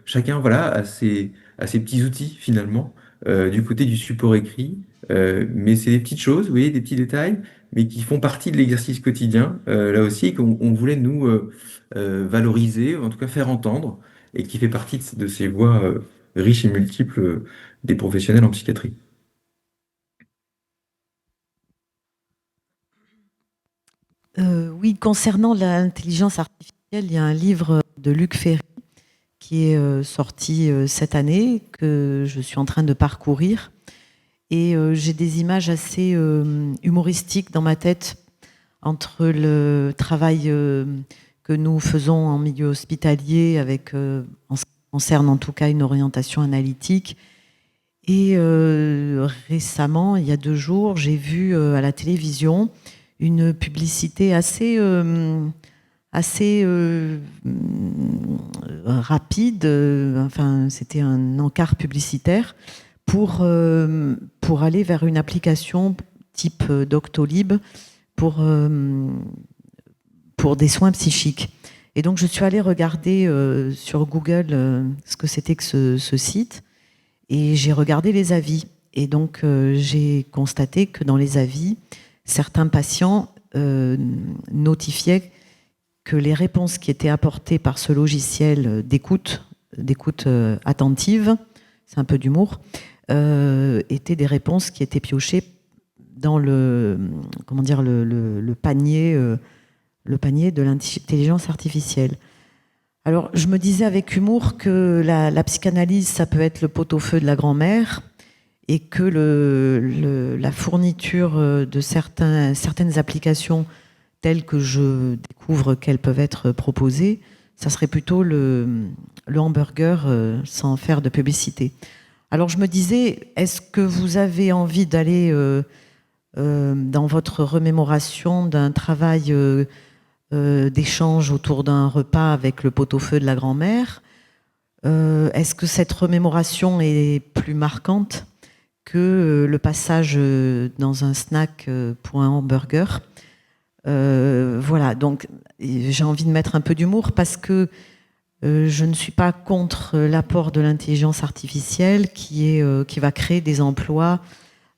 Chacun, voilà, a ses petits outils finalement du côté du support écrit. Mais c'est des petites choses, vous voyez, des petits détails, mais qui font partie de l'exercice quotidien, là aussi, et qu'on voulait nous valoriser, en tout cas faire entendre, et qui fait partie de ces voix riches et multiples des professionnels en psychiatrie. Oui, concernant l'intelligence artificielle, il y a un livre de Luc Ferry qui est sorti cette année, que je suis en train de parcourir. Et j'ai des images assez humoristiques dans ma tête entre le travail que nous faisons en milieu hospitalier, avec, en ce qui concerne en tout cas une orientation analytique. Et récemment, il y a 2 jours, j'ai vu à la télévision une publicité assez rapide. Enfin, c'était un encart publicitaire pour aller vers une application type Doctolib pour des soins psychiques. Et donc, je suis allée regarder sur Google ce que c'était que ce site, et j'ai regardé les avis. Et donc, j'ai constaté que dans les avis, certains patients notifiaient que les réponses qui étaient apportées par ce logiciel d'écoute attentive, c'est un peu d'humour, étaient des réponses qui étaient piochées dans le panier de l'intelligence artificielle. Alors, je me disais avec humour que la psychanalyse, ça peut être le pot-au-feu de la grand-mère, et que la fourniture de certaines applications telles que je découvre qu'elles peuvent être proposées, ça serait plutôt le hamburger sans faire de publicité. Alors je me disais, est-ce que vous avez envie d'aller dans votre remémoration d'un travail d'échange autour d'un repas avec le pot-au-feu de la grand-mère? Est-ce que cette remémoration est plus marquante que le passage dans un snack pour un hamburger? Voilà, donc j'ai envie de mettre un peu d'humour parce que je ne suis pas contre l'apport de l'intelligence artificielle qui va créer des emplois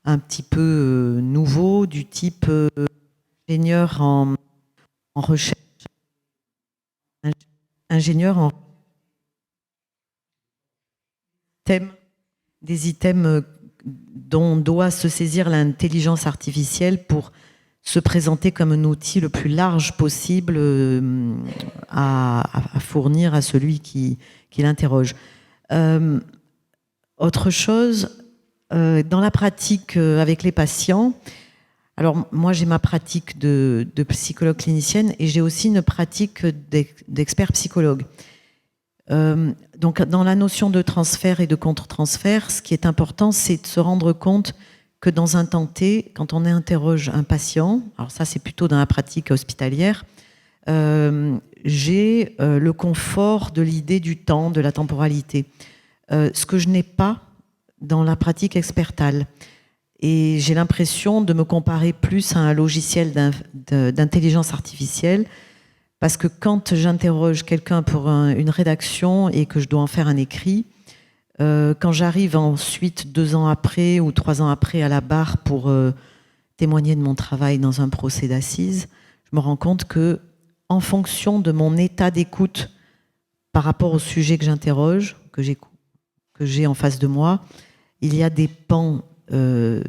un petit peu nouveaux, du type ingénieur en recherche, ingénieur en des items dont doit se saisir l'intelligence artificielle pour se présenter comme un outil le plus large possible à fournir à celui qui l'interroge. Autre chose, dans la pratique avec les patients, Alors, moi, j'ai ma pratique de psychologue clinicienne et j'ai aussi une pratique d'expert psychologue. Donc, dans la notion de transfert et de contre-transfert, ce qui est important, c'est de se rendre compte que dans un temps T, quand on interroge un patient, alors ça, c'est plutôt dans la pratique hospitalière, j'ai le confort de l'idée du temps, de la temporalité. Ce que je n'ai pas dans la pratique expertale. Et j'ai l'impression de me comparer plus à un logiciel d'intelligence artificielle, parce que quand j'interroge quelqu'un pour une rédaction et que je dois en faire un écrit, quand j'arrive ensuite 2 ans après ou 3 ans après à la barre pour témoigner de mon travail dans un procès d'assises, je me rends compte que, en fonction de mon état d'écoute par rapport au sujet que j'interroge, que j'ai en face de moi, il y a des pans de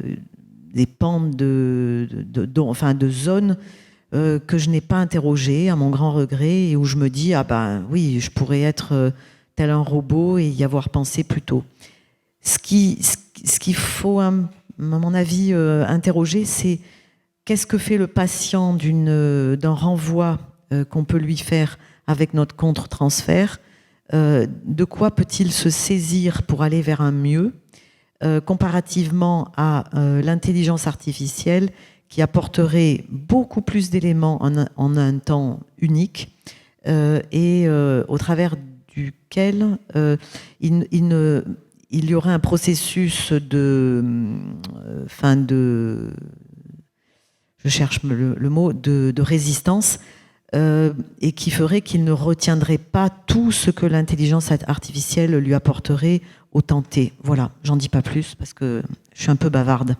zones que je n'ai pas interrogées, à mon grand regret, et où je me dis, ah ben oui, je pourrais être tel un robot et y avoir pensé plus tôt. Ce qu'il faut, à mon avis, interroger, c'est qu'est-ce que fait le patient d'un renvoi qu'on peut lui faire avec notre contre-transfert, de quoi peut-il se saisir pour aller vers un mieux, comparativement à l'intelligence artificielle qui apporterait beaucoup plus d'éléments en un temps unique et au travers duquel il y aurait un processus je cherche le mot, de résistance et qui ferait qu'il ne retiendrait pas tout ce que l'intelligence artificielle lui apporterait au temps T. Voilà, j'en dis pas plus parce que je suis un peu bavarde.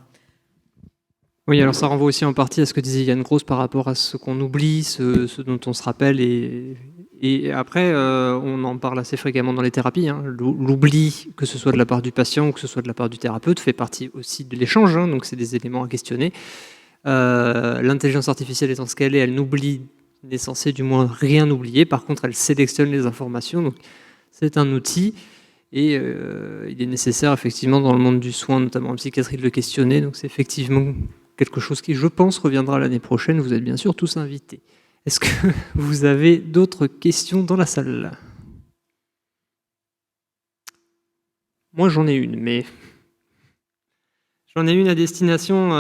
Oui, alors ça renvoie aussi en partie à ce que disait Yann Gross par rapport à ce qu'on oublie, ce dont on se rappelle. Et après, on en parle assez fréquemment dans les thérapies. Hein. L'oubli, que ce soit de la part du patient ou que ce soit de la part du thérapeute, fait partie aussi de l'échange. Hein, donc c'est des éléments à questionner. L'intelligence artificielle étant ce qu'elle est, elle n'oublie, elle est censée du moins rien oublier. Par contre, elle sélectionne les informations. Donc c'est un outil. Et il est nécessaire, effectivement, dans le monde du soin, notamment en psychiatrie, de le questionner. Donc c'est effectivement quelque chose qui, je pense, reviendra l'année prochaine. Vous êtes bien sûr tous invités. Est-ce que vous avez d'autres questions dans la salle ? Moi, j'en ai une, mais j'en ai une à destination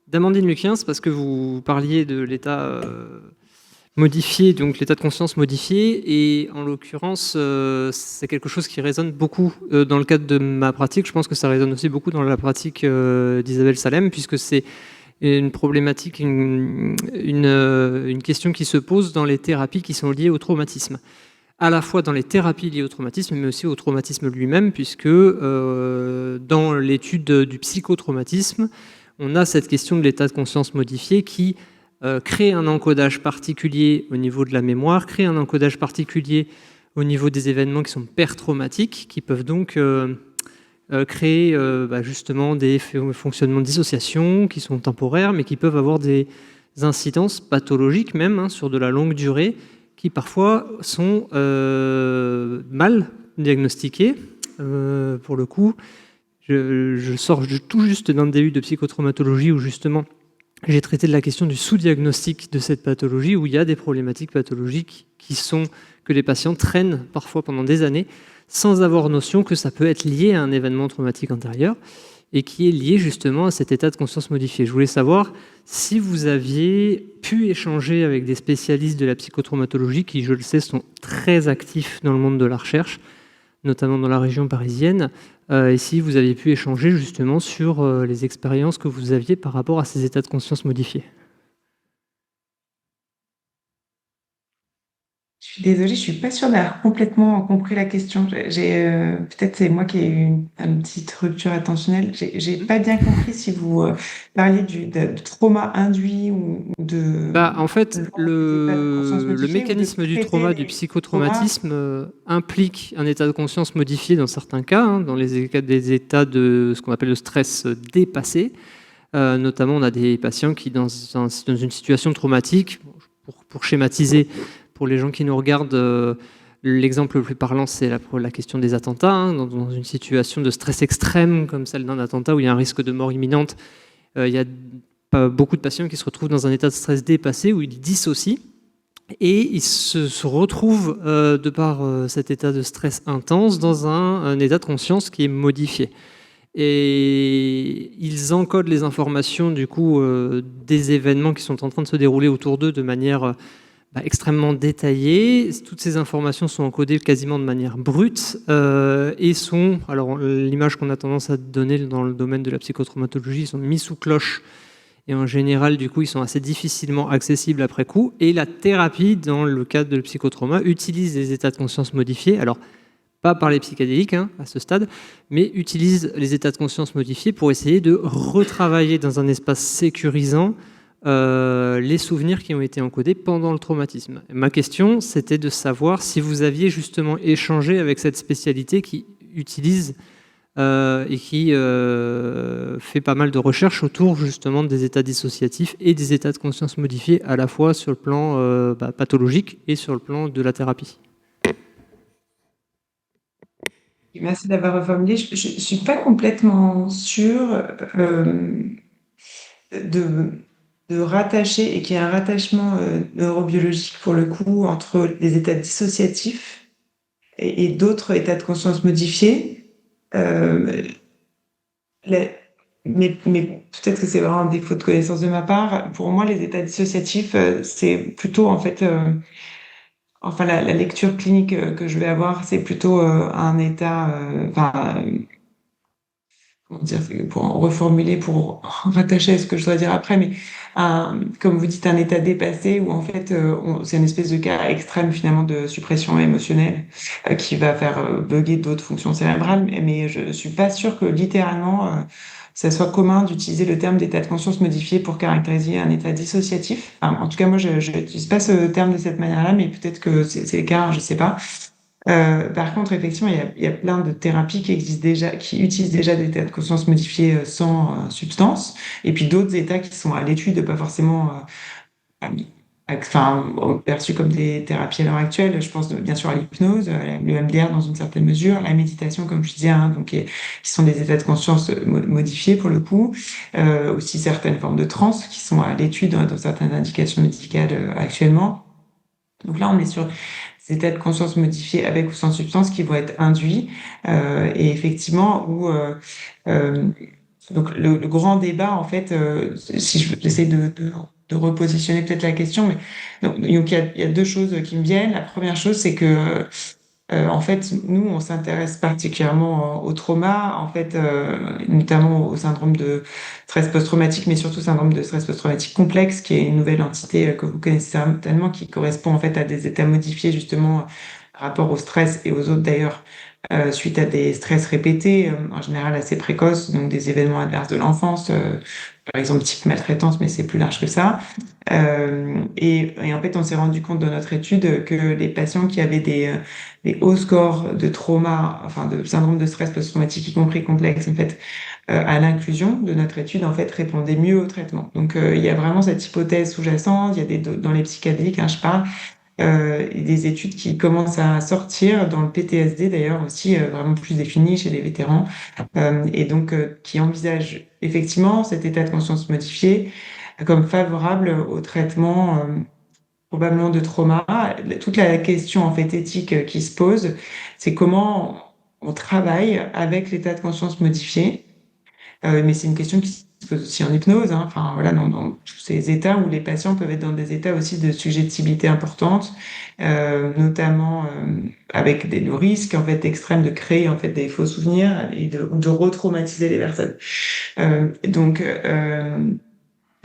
d'Amandine Luquiens, parce que vous parliez de l'état modifié, donc l'état de conscience modifié, et en l'occurrence, c'est quelque chose qui résonne beaucoup dans le cadre de ma pratique. Je pense que ça résonne aussi beaucoup dans la pratique d'Isabelle Salem, puisque c'est une problématique, une question qui se pose dans les thérapies qui sont liées au traumatisme. À la fois dans les thérapies liées au traumatisme, mais aussi au traumatisme lui-même, puisque dans l'étude du psychotraumatisme, on a cette question de l'état de conscience modifié qui crée un encodage particulier au niveau de la mémoire, crée un encodage particulier au niveau des événements qui sont pertraumatiques, qui peuvent donc créer justement des fonctionnements de dissociation qui sont temporaires, mais qui peuvent avoir des incidences pathologiques même, hein, sur de la longue durée, qui parfois sont mal diagnostiquées. Pour le coup, je sors tout juste d'un DU de psychotraumatologie où justement j'ai traité de la question du sous-diagnostic de cette pathologie, où il y a des problématiques pathologiques que les patients traînent parfois pendant des années sans avoir notion que ça peut être lié à un événement traumatique antérieur et qui est lié justement à cet état de conscience modifié. Je voulais savoir si vous aviez pu échanger avec des spécialistes de la psychotraumatologie qui, je le sais, sont très actifs dans le monde de la recherche, notamment dans la région parisienne, et si vous aviez pu échanger justement sur les expériences que vous aviez par rapport à ces états de conscience modifiés. Je suis désolée, je suis pas sûre d'avoir complètement compris la question. Peut-être c'est moi qui ai eu une petite rupture attentionnelle. J'ai pas bien compris si vous parliez de trauma induit ou de. En fait, le mécanisme du trauma, du psychotraumatisme implique un état de conscience modifié dans certains cas, hein, dans des états de ce qu'on appelle le stress dépassé. Notamment, on a des patients qui, dans une situation traumatique, pour schématiser. Pour les gens qui nous regardent, l'exemple le plus parlant, c'est la question des attentats. Hein, dans une situation de stress extrême, comme celle d'un attentat où il y a un risque de mort imminente, Il y a pas beaucoup de patients qui se retrouvent dans un état de stress dépassé où ils dissocient et ils se retrouvent, de par cet état de stress intense, dans un état de conscience qui est modifié. Et ils encodent les informations du coup des événements qui sont en train de se dérouler autour d'eux de manière extrêmement détaillée. Toutes ces informations sont encodées quasiment de manière brute et sont, alors l'image qu'on a tendance à donner dans le domaine de la psychotraumatologie, ils sont mis sous cloche. Et en général, du coup, ils sont assez difficilement accessibles après coup. Et la thérapie, dans le cadre de le psychotrauma, utilise les états de conscience modifiés. Alors, pas par les psychédéliques à ce stade, mais utilise les états de conscience modifiés pour essayer de retravailler dans un espace sécurisant les souvenirs qui ont été encodés pendant le traumatisme. Ma question, c'était de savoir si vous aviez justement échangé avec cette spécialité qui utilise et qui fait pas mal de recherches autour justement des états dissociatifs et des états de conscience modifiés à la fois sur le plan pathologique et sur le plan de la thérapie. Merci d'avoir reformulé. Je ne suis pas complètement sûre de rattacher, et qu'il y ait un rattachement neurobiologique pour le coup entre les états dissociatifs et d'autres états de conscience modifiés. Mais peut-être que c'est vraiment un défaut de connaissance de ma part. Pour moi, les états dissociatifs, c'est plutôt en fait... Enfin, la lecture clinique que je vais avoir, c'est plutôt un état... comment dire, pour en reformuler, pour rattacher à ce que je dois dire après, mais comme vous dites, un état dépassé où en fait c'est une espèce de cas extrême finalement de suppression émotionnelle qui va faire bugger d'autres fonctions cérébrales, mais je suis pas sûre que littéralement ça soit commun d'utiliser le terme d'état de conscience modifié pour caractériser un état dissociatif. Enfin, en tout cas, moi, je n'utilise pas ce terme de cette manière-là, mais peut-être que c'est le cas, je sais pas. Par contre, effectivement, il y a plein de thérapies qui existent déjà, qui utilisent déjà des états de conscience modifiés sans substance, et puis d'autres états qui sont à l'étude, pas forcément perçus comme des thérapies à l'heure actuelle. Je pense bien sûr à l'hypnose, le MDR dans une certaine mesure, la méditation, comme je disais, donc qui sont des états de conscience modifiés pour le coup, aussi certaines formes de transe qui sont à l'étude dans certaines indications médicales actuellement. Donc là, on est sur ces états de conscience modifiés avec ou sans substance qui vont être induits et effectivement où donc le grand débat en fait, si j'essaie de repositionner peut-être la question, mais donc il y a deux choses qui me viennent. La première chose, c'est que en fait, nous, on s'intéresse particulièrement au trauma, en fait, notamment au syndrome de stress post-traumatique, mais surtout syndrome de stress post-traumatique complexe, qui est une nouvelle entité que vous connaissez certainement, qui correspond en fait à des états modifiés justement par rapport au stress et aux autres d'ailleurs, suite à des stress répétés, en général assez précoces, donc des événements adverses de l'enfance, par exemple type maltraitance, mais c'est plus large que ça. Et en fait, on s'est rendu compte dans notre étude que les patients qui avaient des hauts scores de trauma, enfin de syndrome de stress post-traumatique, y compris complexe, en fait, à l'inclusion de notre étude, en fait, répondaient mieux au traitement. Donc, il y a vraiment cette hypothèse sous-jacente. Il y a dans les psychédéliques, je parle, des études qui commencent à sortir dans le PTSD d'ailleurs aussi, vraiment plus définies chez les vétérans, et donc qui envisagent effectivement cet état de conscience modifié comme favorable au traitement probablement de trauma. Toute la question en fait éthique qui se pose, c'est comment on travaille avec l'état de conscience modifié, mais c'est une question qui se pose aussi en hypnose, enfin voilà, dans tous ces états où les patients peuvent être dans des états aussi de suggestibilité importante, notamment avec le risque en fait extrême de créer en fait des faux souvenirs et de retraumatiser les personnes.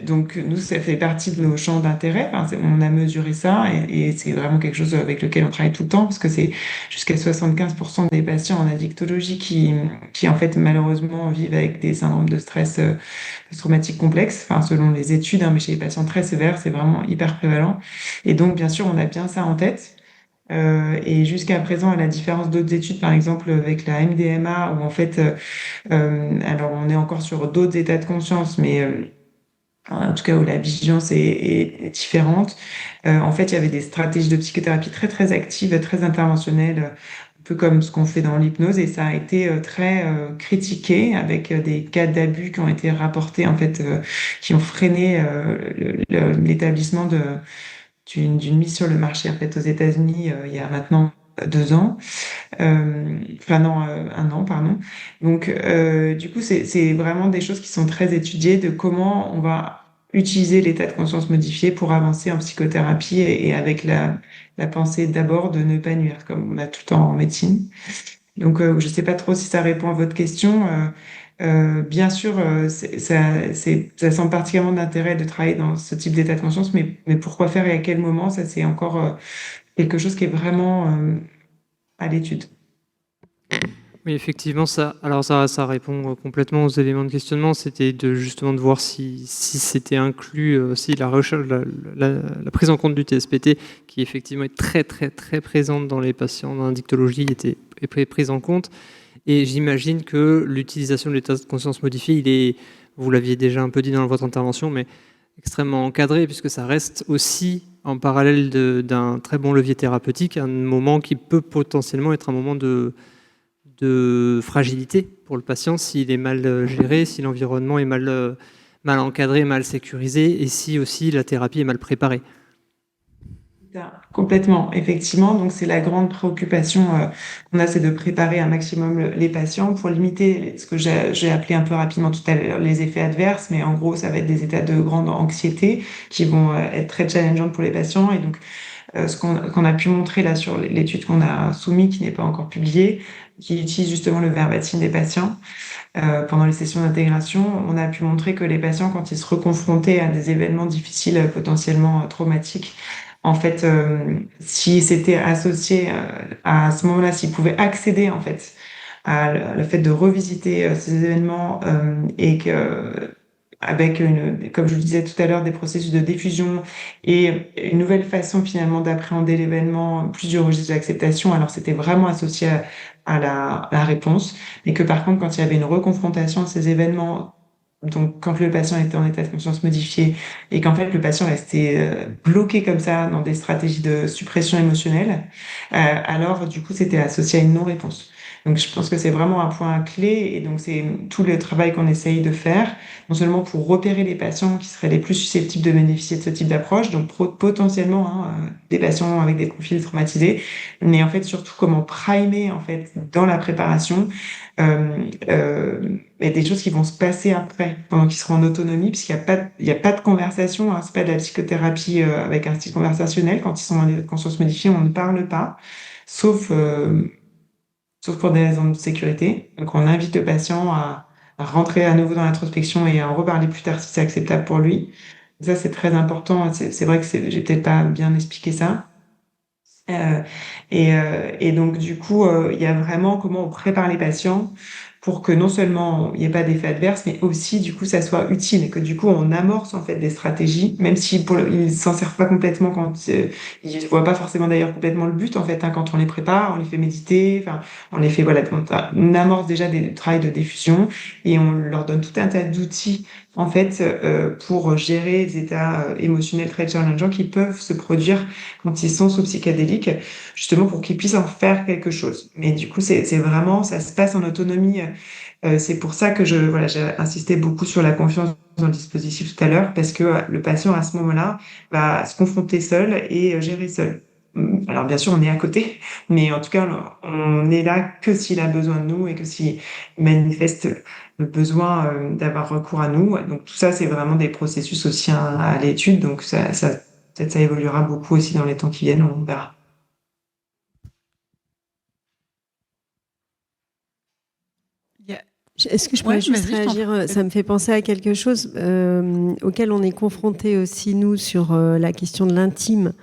Donc nous, ça fait partie de nos champs d'intérêt. Enfin, on a mesuré ça et c'est vraiment quelque chose avec lequel on travaille tout le temps parce que c'est jusqu'à 75% des patients en addictologie qui en fait malheureusement vivent avec des syndromes de stress post-traumatique complexe. Enfin, selon les études, mais chez les patients très sévères, c'est vraiment hyper prévalent. Et donc, bien sûr, on a bien ça en tête. Et jusqu'à présent, à la différence d'autres études, par exemple avec la MDMA, où en fait, alors on est encore sur d'autres états de conscience, mais en tout cas où la vigilance est différente. En fait, il y avait des stratégies de psychothérapie très très actives, très interventionnelles, peu comme ce qu'on fait dans l'hypnose, et ça a été très critiqué avec des cas d'abus qui ont été rapportés, en fait, qui ont freiné l'établissement d'une mise sur le marché, en fait, aux États-Unis il y a maintenant 2 ans. Enfin non, 1 an, pardon. Donc, du coup, c'est vraiment des choses qui sont très étudiées de comment on va utiliser l'état de conscience modifié pour avancer en psychothérapie et avec la pensée d'abord de ne pas nuire, comme on a tout le temps en médecine. Donc, je ne sais pas trop si ça répond à votre question. Bien sûr, ça semble particulièrement d'intérêt de travailler dans ce type d'état de conscience, mais pourquoi faire et à quel moment, ça c'est encore quelque chose qui est vraiment à l'étude. Oui, effectivement, ça répond complètement aux éléments de questionnement. C'était justement de voir si c'était inclus aussi la recherche, la prise en compte du TSPT, qui effectivement est très très très présente dans les patients dans la dictologie, est prise en compte. Et j'imagine que l'utilisation de l'état de conscience modifié, vous l'aviez déjà un peu dit dans votre intervention, mais extrêmement encadré, puisque ça reste aussi en parallèle d'un très bon levier thérapeutique, un moment qui peut potentiellement être un moment de fragilité pour le patient s'il est mal géré, si l'environnement est mal encadré, mal sécurisé, et si aussi la thérapie est mal préparée. Complètement, effectivement. Donc, c'est la grande préoccupation qu'on a, c'est de préparer un maximum les patients pour limiter ce que j'ai appelé un peu rapidement tout à l'heure les effets adverses, mais en gros, ça va être des états de grande anxiété qui vont être très challengeants pour les patients. Et donc, ce qu'on a pu montrer là sur l'étude qu'on a soumise, qui n'est pas encore publiée, qui utilise justement le verbatim des patients pendant les sessions d'intégration, on a pu montrer que les patients, quand ils se reconfrontaient à des événements difficiles, potentiellement traumatiques, en fait, si c'était associé à ce moment-là, s'ils pouvaient accéder en fait à le fait de revisiter ces événements et que avec comme je le disais tout à l'heure, des processus de diffusion et une nouvelle façon finalement d'appréhender l'événement, plusieurs registres d'acceptation. Alors c'était vraiment associé à la réponse, mais que par contre, quand il y avait une reconfrontation de ces événements, donc quand le patient était en état de conscience modifié et qu'en fait le patient restait bloqué comme ça dans des stratégies de suppression émotionnelle, alors du coup c'était associé à une non-réponse. Donc je pense que c'est vraiment un point clé, et donc c'est tout le travail qu'on essaye de faire, non seulement pour repérer les patients qui seraient les plus susceptibles de bénéficier de ce type d'approche, donc potentiellement des patients avec des profils traumatisés, mais en fait surtout comment primer en fait dans la préparation et des choses qui vont se passer après, pendant qu'ils seront en autonomie, puisqu'il n'y a pas de conversation, c'est pas de la psychothérapie avec un style conversationnel. Quand ils sont en état de conscience modifiée, on ne parle pas, sauf pour des raisons de sécurité. Donc, on invite le patient à rentrer à nouveau dans l'introspection et à en reparler plus tard si c'est acceptable pour lui. Ça, c'est très important. C'est vrai que j'ai peut-être pas bien expliqué ça. Et donc, du coup, il y a vraiment comment on prépare les patients pour que non seulement il n'y ait pas d'effet adverse, mais aussi, du coup, ça soit utile et que, du coup, on amorce, en fait, des stratégies, même si ils s'en servent pas complètement quand ils ne voient pas forcément d'ailleurs complètement le but, en fait, quand on les prépare, on les fait méditer, enfin, on les fait, voilà, on amorce déjà des travails de diffusion et on leur donne tout un tas d'outils, en fait, pour gérer des états émotionnels très challengeants qui peuvent se produire quand ils sont sous psychédéliques, justement pour qu'ils puissent en faire quelque chose. Mais du coup, c'est vraiment, ça se passe en autonomie. C'est pour ça que j'ai insisté beaucoup sur la confiance dans le dispositif tout à l'heure, parce que le patient, à ce moment-là, va se confronter seul et gérer seul. Alors, bien sûr, on est à côté, mais en tout cas, on est là que s'il a besoin de nous et que s'il manifeste le besoin d'avoir recours à nous. Donc, tout ça, c'est vraiment des processus aussi à l'étude. Donc, peut-être ça évoluera beaucoup aussi dans les temps qui viennent, on verra. Est-ce que je pourrais juste réagir? Ça me fait penser à quelque chose auquel on est confronté aussi, nous, sur la question de l'intime.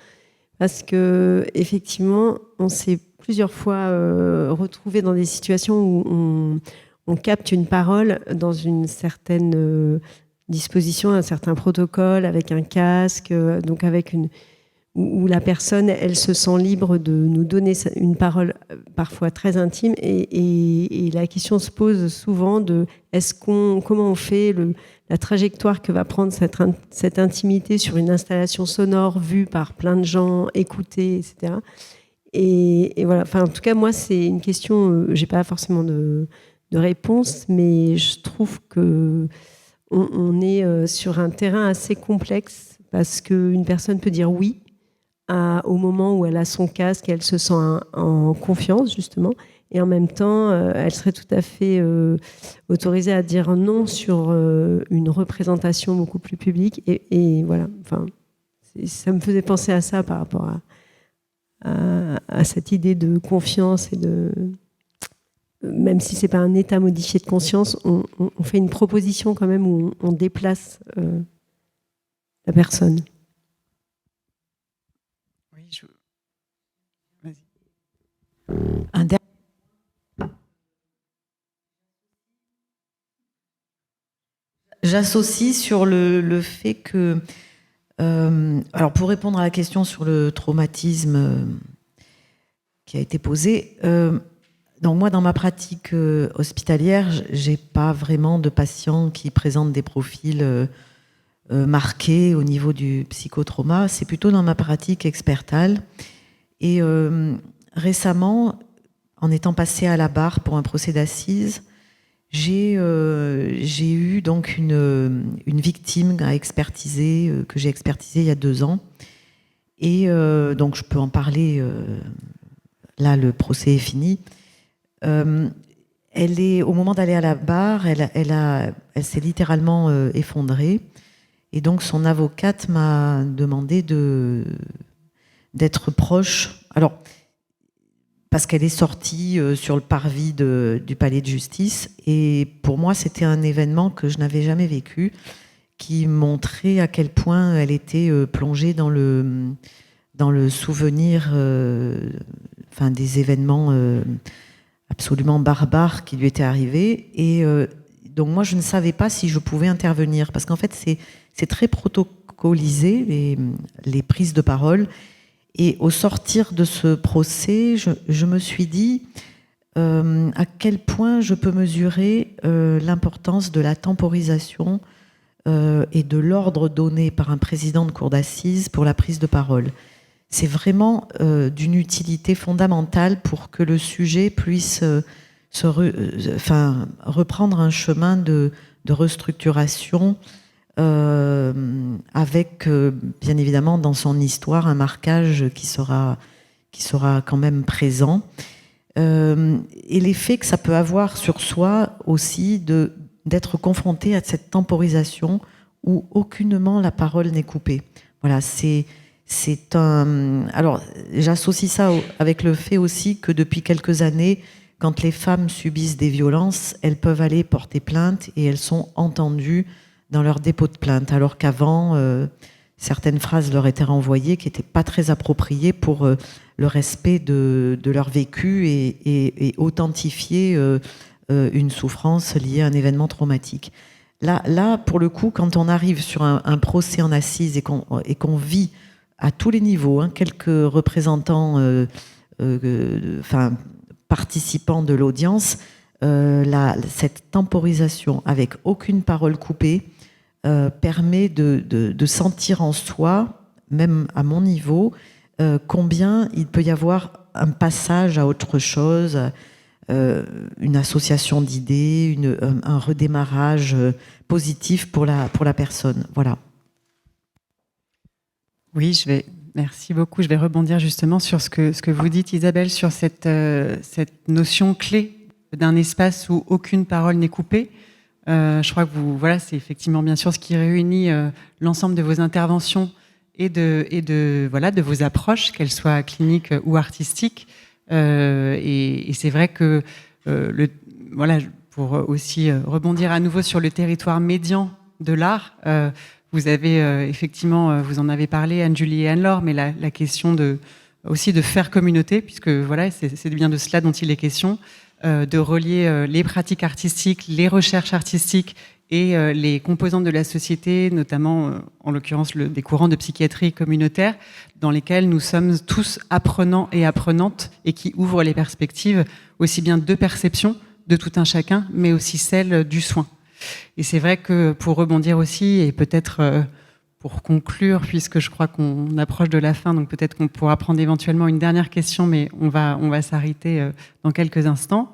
Parce que effectivement, on s'est plusieurs fois retrouvé dans des situations où on capte une parole dans une certaine disposition, un certain protocole, avec un casque, donc avec où la personne, elle se sent libre de nous donner une parole parfois très intime, et la question se pose souvent de comment on fait la trajectoire que va prendre cette intimité sur une installation sonore vue par plein de gens, écoutée, etc. Et voilà, enfin, en tout cas, moi, c'est une question, j'ai pas forcément de réponse, mais je trouve que on est sur un terrain assez complexe parce qu'une personne peut dire oui au moment où elle a son casque, elle se sent en confiance, justement, et en même temps, elle serait tout à fait autorisée à dire non sur une représentation beaucoup plus publique. Et voilà, enfin, ça me faisait penser à ça par rapport à cette idée de confiance et de... Même si ce n'est pas un état modifié de conscience, on fait une proposition quand même où on déplace la personne. Oui, Un dernier. J'associe sur le fait que... alors, pour répondre à la question sur le traumatisme qui a été posée, donc moi, dans ma pratique hospitalière, j'ai pas vraiment de patients qui présentent des profils marqués au niveau du psychotrauma. C'est plutôt dans ma pratique expertale. Et récemment, en étant passée à la barre pour un procès d'assises, j'ai eu donc une victime à expertiser, que j'ai expertisée il y a 2 ans. Et donc je peux en parler, là le procès est fini. Elle est, au moment d'aller à la barre, elle s'est littéralement effondrée. Et donc son avocate m'a demandé d'être proche. Alors, parce qu'elle est sortie sur le parvis du palais de justice. Et pour moi, c'était un événement que je n'avais jamais vécu, qui montrait à quel point elle était plongée dans le souvenir des événements absolument barbares qui lui étaient arrivés. Et donc moi, je ne savais pas si je pouvais intervenir, parce qu'en fait, c'est très protocolisé, les prises de parole. Et au sortir de ce procès, je me suis dit à quel point je peux mesurer l'importance de la temporisation et de l'ordre donné par un président de cour d'assises pour la prise de parole. C'est vraiment d'une utilité fondamentale pour que le sujet puisse reprendre un chemin de restructuration avec, bien évidemment, dans son histoire, un marquage qui sera quand même présent. Et l'effet que ça peut avoir sur soi aussi d'être confronté à cette temporisation où aucunement la parole n'est coupée. Voilà, alors, j'associe ça avec le fait aussi que depuis quelques années, quand les femmes subissent des violences, elles peuvent aller porter plainte et elles sont entendues dans leur dépôt de plainte, alors qu'avant, certaines phrases leur étaient renvoyées qui n'étaient pas très appropriées pour le respect de leur vécu et authentifier une souffrance liée à un événement traumatique. Là, pour le coup, quand on arrive sur un procès en assises et qu'on vit à tous les niveaux, quelques représentants, participants de l'audience, cette temporisation avec aucune parole coupée permet de sentir en soi, même à mon niveau, combien il peut y avoir un passage à autre chose, une association d'idées, un redémarrage positif pour la personne. Voilà. Oui, merci beaucoup. Je vais rebondir justement sur ce que vous dites, Isabelle, sur cette notion clé d'un espace où aucune parole n'est coupée. Je crois que c'est effectivement bien sûr ce qui réunit l'ensemble de vos interventions et de vos approches, qu'elles soient cliniques ou artistiques. Et c'est vrai que pour aussi rebondir à nouveau sur le territoire médian de l'art. Vous avez effectivement, vous en avez parlé, Anne-Julie et Anne-Laure, mais la question aussi de faire communauté, puisque c'est bien de cela dont il est question, de relier les pratiques artistiques, les recherches artistiques et les composantes de la société, notamment en l'occurrence des courants de psychiatrie communautaire, dans lesquels nous sommes tous apprenants et apprenantes et qui ouvrent les perspectives aussi bien de perception de tout un chacun, mais aussi celle du soin. Et c'est vrai que pour rebondir aussi, et peut-être pour conclure, puisque je crois qu'on approche de la fin, donc peut-être qu'on pourra prendre éventuellement une dernière question, mais on va s'arrêter dans quelques instants.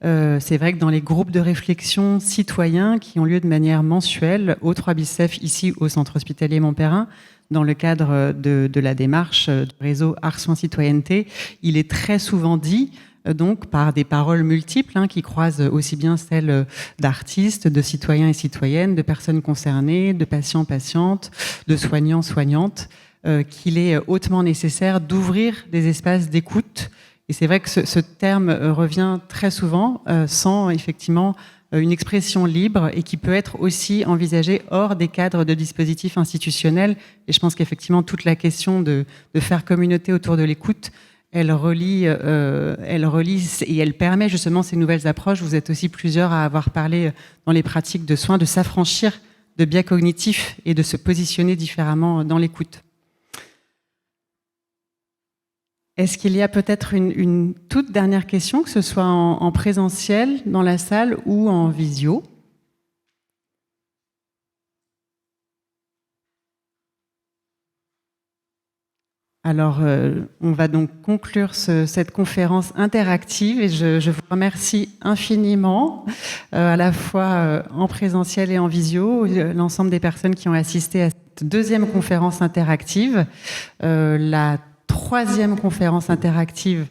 C'est vrai que dans les groupes de réflexion citoyens qui ont lieu de manière mensuelle au 3 Bicef, ici au Centre hospitalier Montperrin, dans le cadre de la démarche du réseau Art Soins Citoyenneté, il est très souvent dit, donc par des paroles multiples qui croisent aussi bien celles d'artistes, de citoyens et citoyennes, de personnes concernées, de patients, patientes, de soignants, soignantes, qu'il est hautement nécessaire d'ouvrir des espaces d'écoute. Et c'est vrai que ce terme revient très souvent sans effectivement une expression libre et qui peut être aussi envisagée hors des cadres de dispositifs institutionnels. Et je pense qu'effectivement toute la question de faire communauté autour de l'écoute, elle relie et elle permet justement ces nouvelles approches. Vous êtes aussi plusieurs à avoir parlé dans les pratiques de soins de s'affranchir de biais cognitifs et de se positionner différemment dans l'écoute. Est-ce qu'il y a peut-être une toute dernière question, que ce soit en présentiel, dans la salle ou en visio ? Alors, on va donc conclure cette conférence interactive et je vous remercie infiniment, à la fois en présentiel et en visio, l'ensemble des personnes qui ont assisté à cette deuxième conférence interactive. La troisième conférence interactive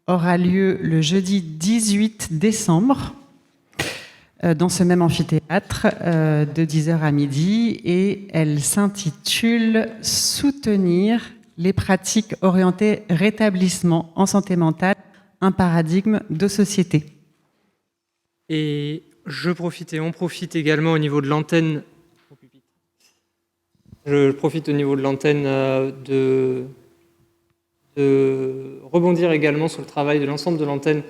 aura lieu le jeudi 18 décembre dans ce même amphithéâtre de 10h à midi et elle s'intitule « Soutenir les pratiques orientées rétablissement en santé mentale, un paradigme de société ». Et on profite également au niveau de l'antenne. Je profite au niveau de l'antenne de rebondir également sur le travail de l'ensemble de l'antenne,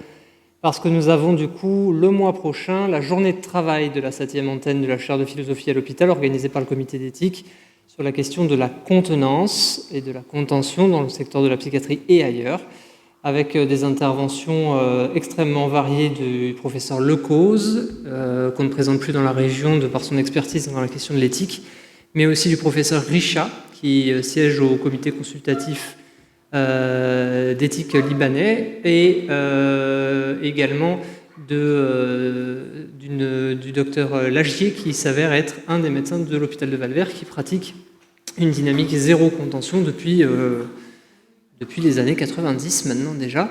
parce que nous avons du coup le mois prochain la journée de travail de la 7e antenne de la chaire de philosophie à l'hôpital, organisée par le comité d'éthique, sur la question de la contenance et de la contention dans le secteur de la psychiatrie et ailleurs, avec des interventions extrêmement variées du professeur Lecause, qu'on ne présente plus dans la région de par son expertise dans la question de l'éthique, mais aussi du professeur Richat, qui siège au comité consultatif d'éthique libanais, et également du docteur Lagier, qui s'avère être un des médecins de l'hôpital de Valvert, qui pratique une dynamique zéro contention depuis les années 90 maintenant déjà.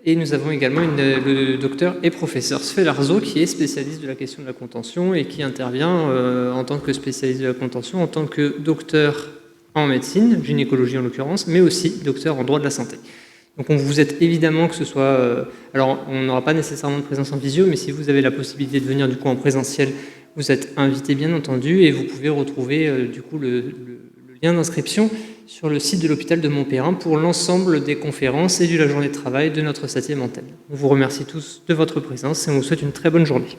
Et nous avons également le docteur et professeur Sfelarzo, qui est spécialiste de la question de la contention et qui intervient en tant que spécialiste de la contention, en tant que docteur en médecine, gynécologie en l'occurrence, mais aussi docteur en droit de la santé. Donc on vous aide évidemment que ce soit... alors on n'aura pas nécessairement de présence en visio, mais si vous avez la possibilité de venir du coup en présentiel, vous êtes invité bien entendu, et vous pouvez retrouver du coup le lien d'inscription sur le site de l'hôpital de Montperrin pour l'ensemble des conférences et de la journée de travail de notre 7e antenne. On vous remercie tous de votre présence et on vous souhaite une très bonne journée.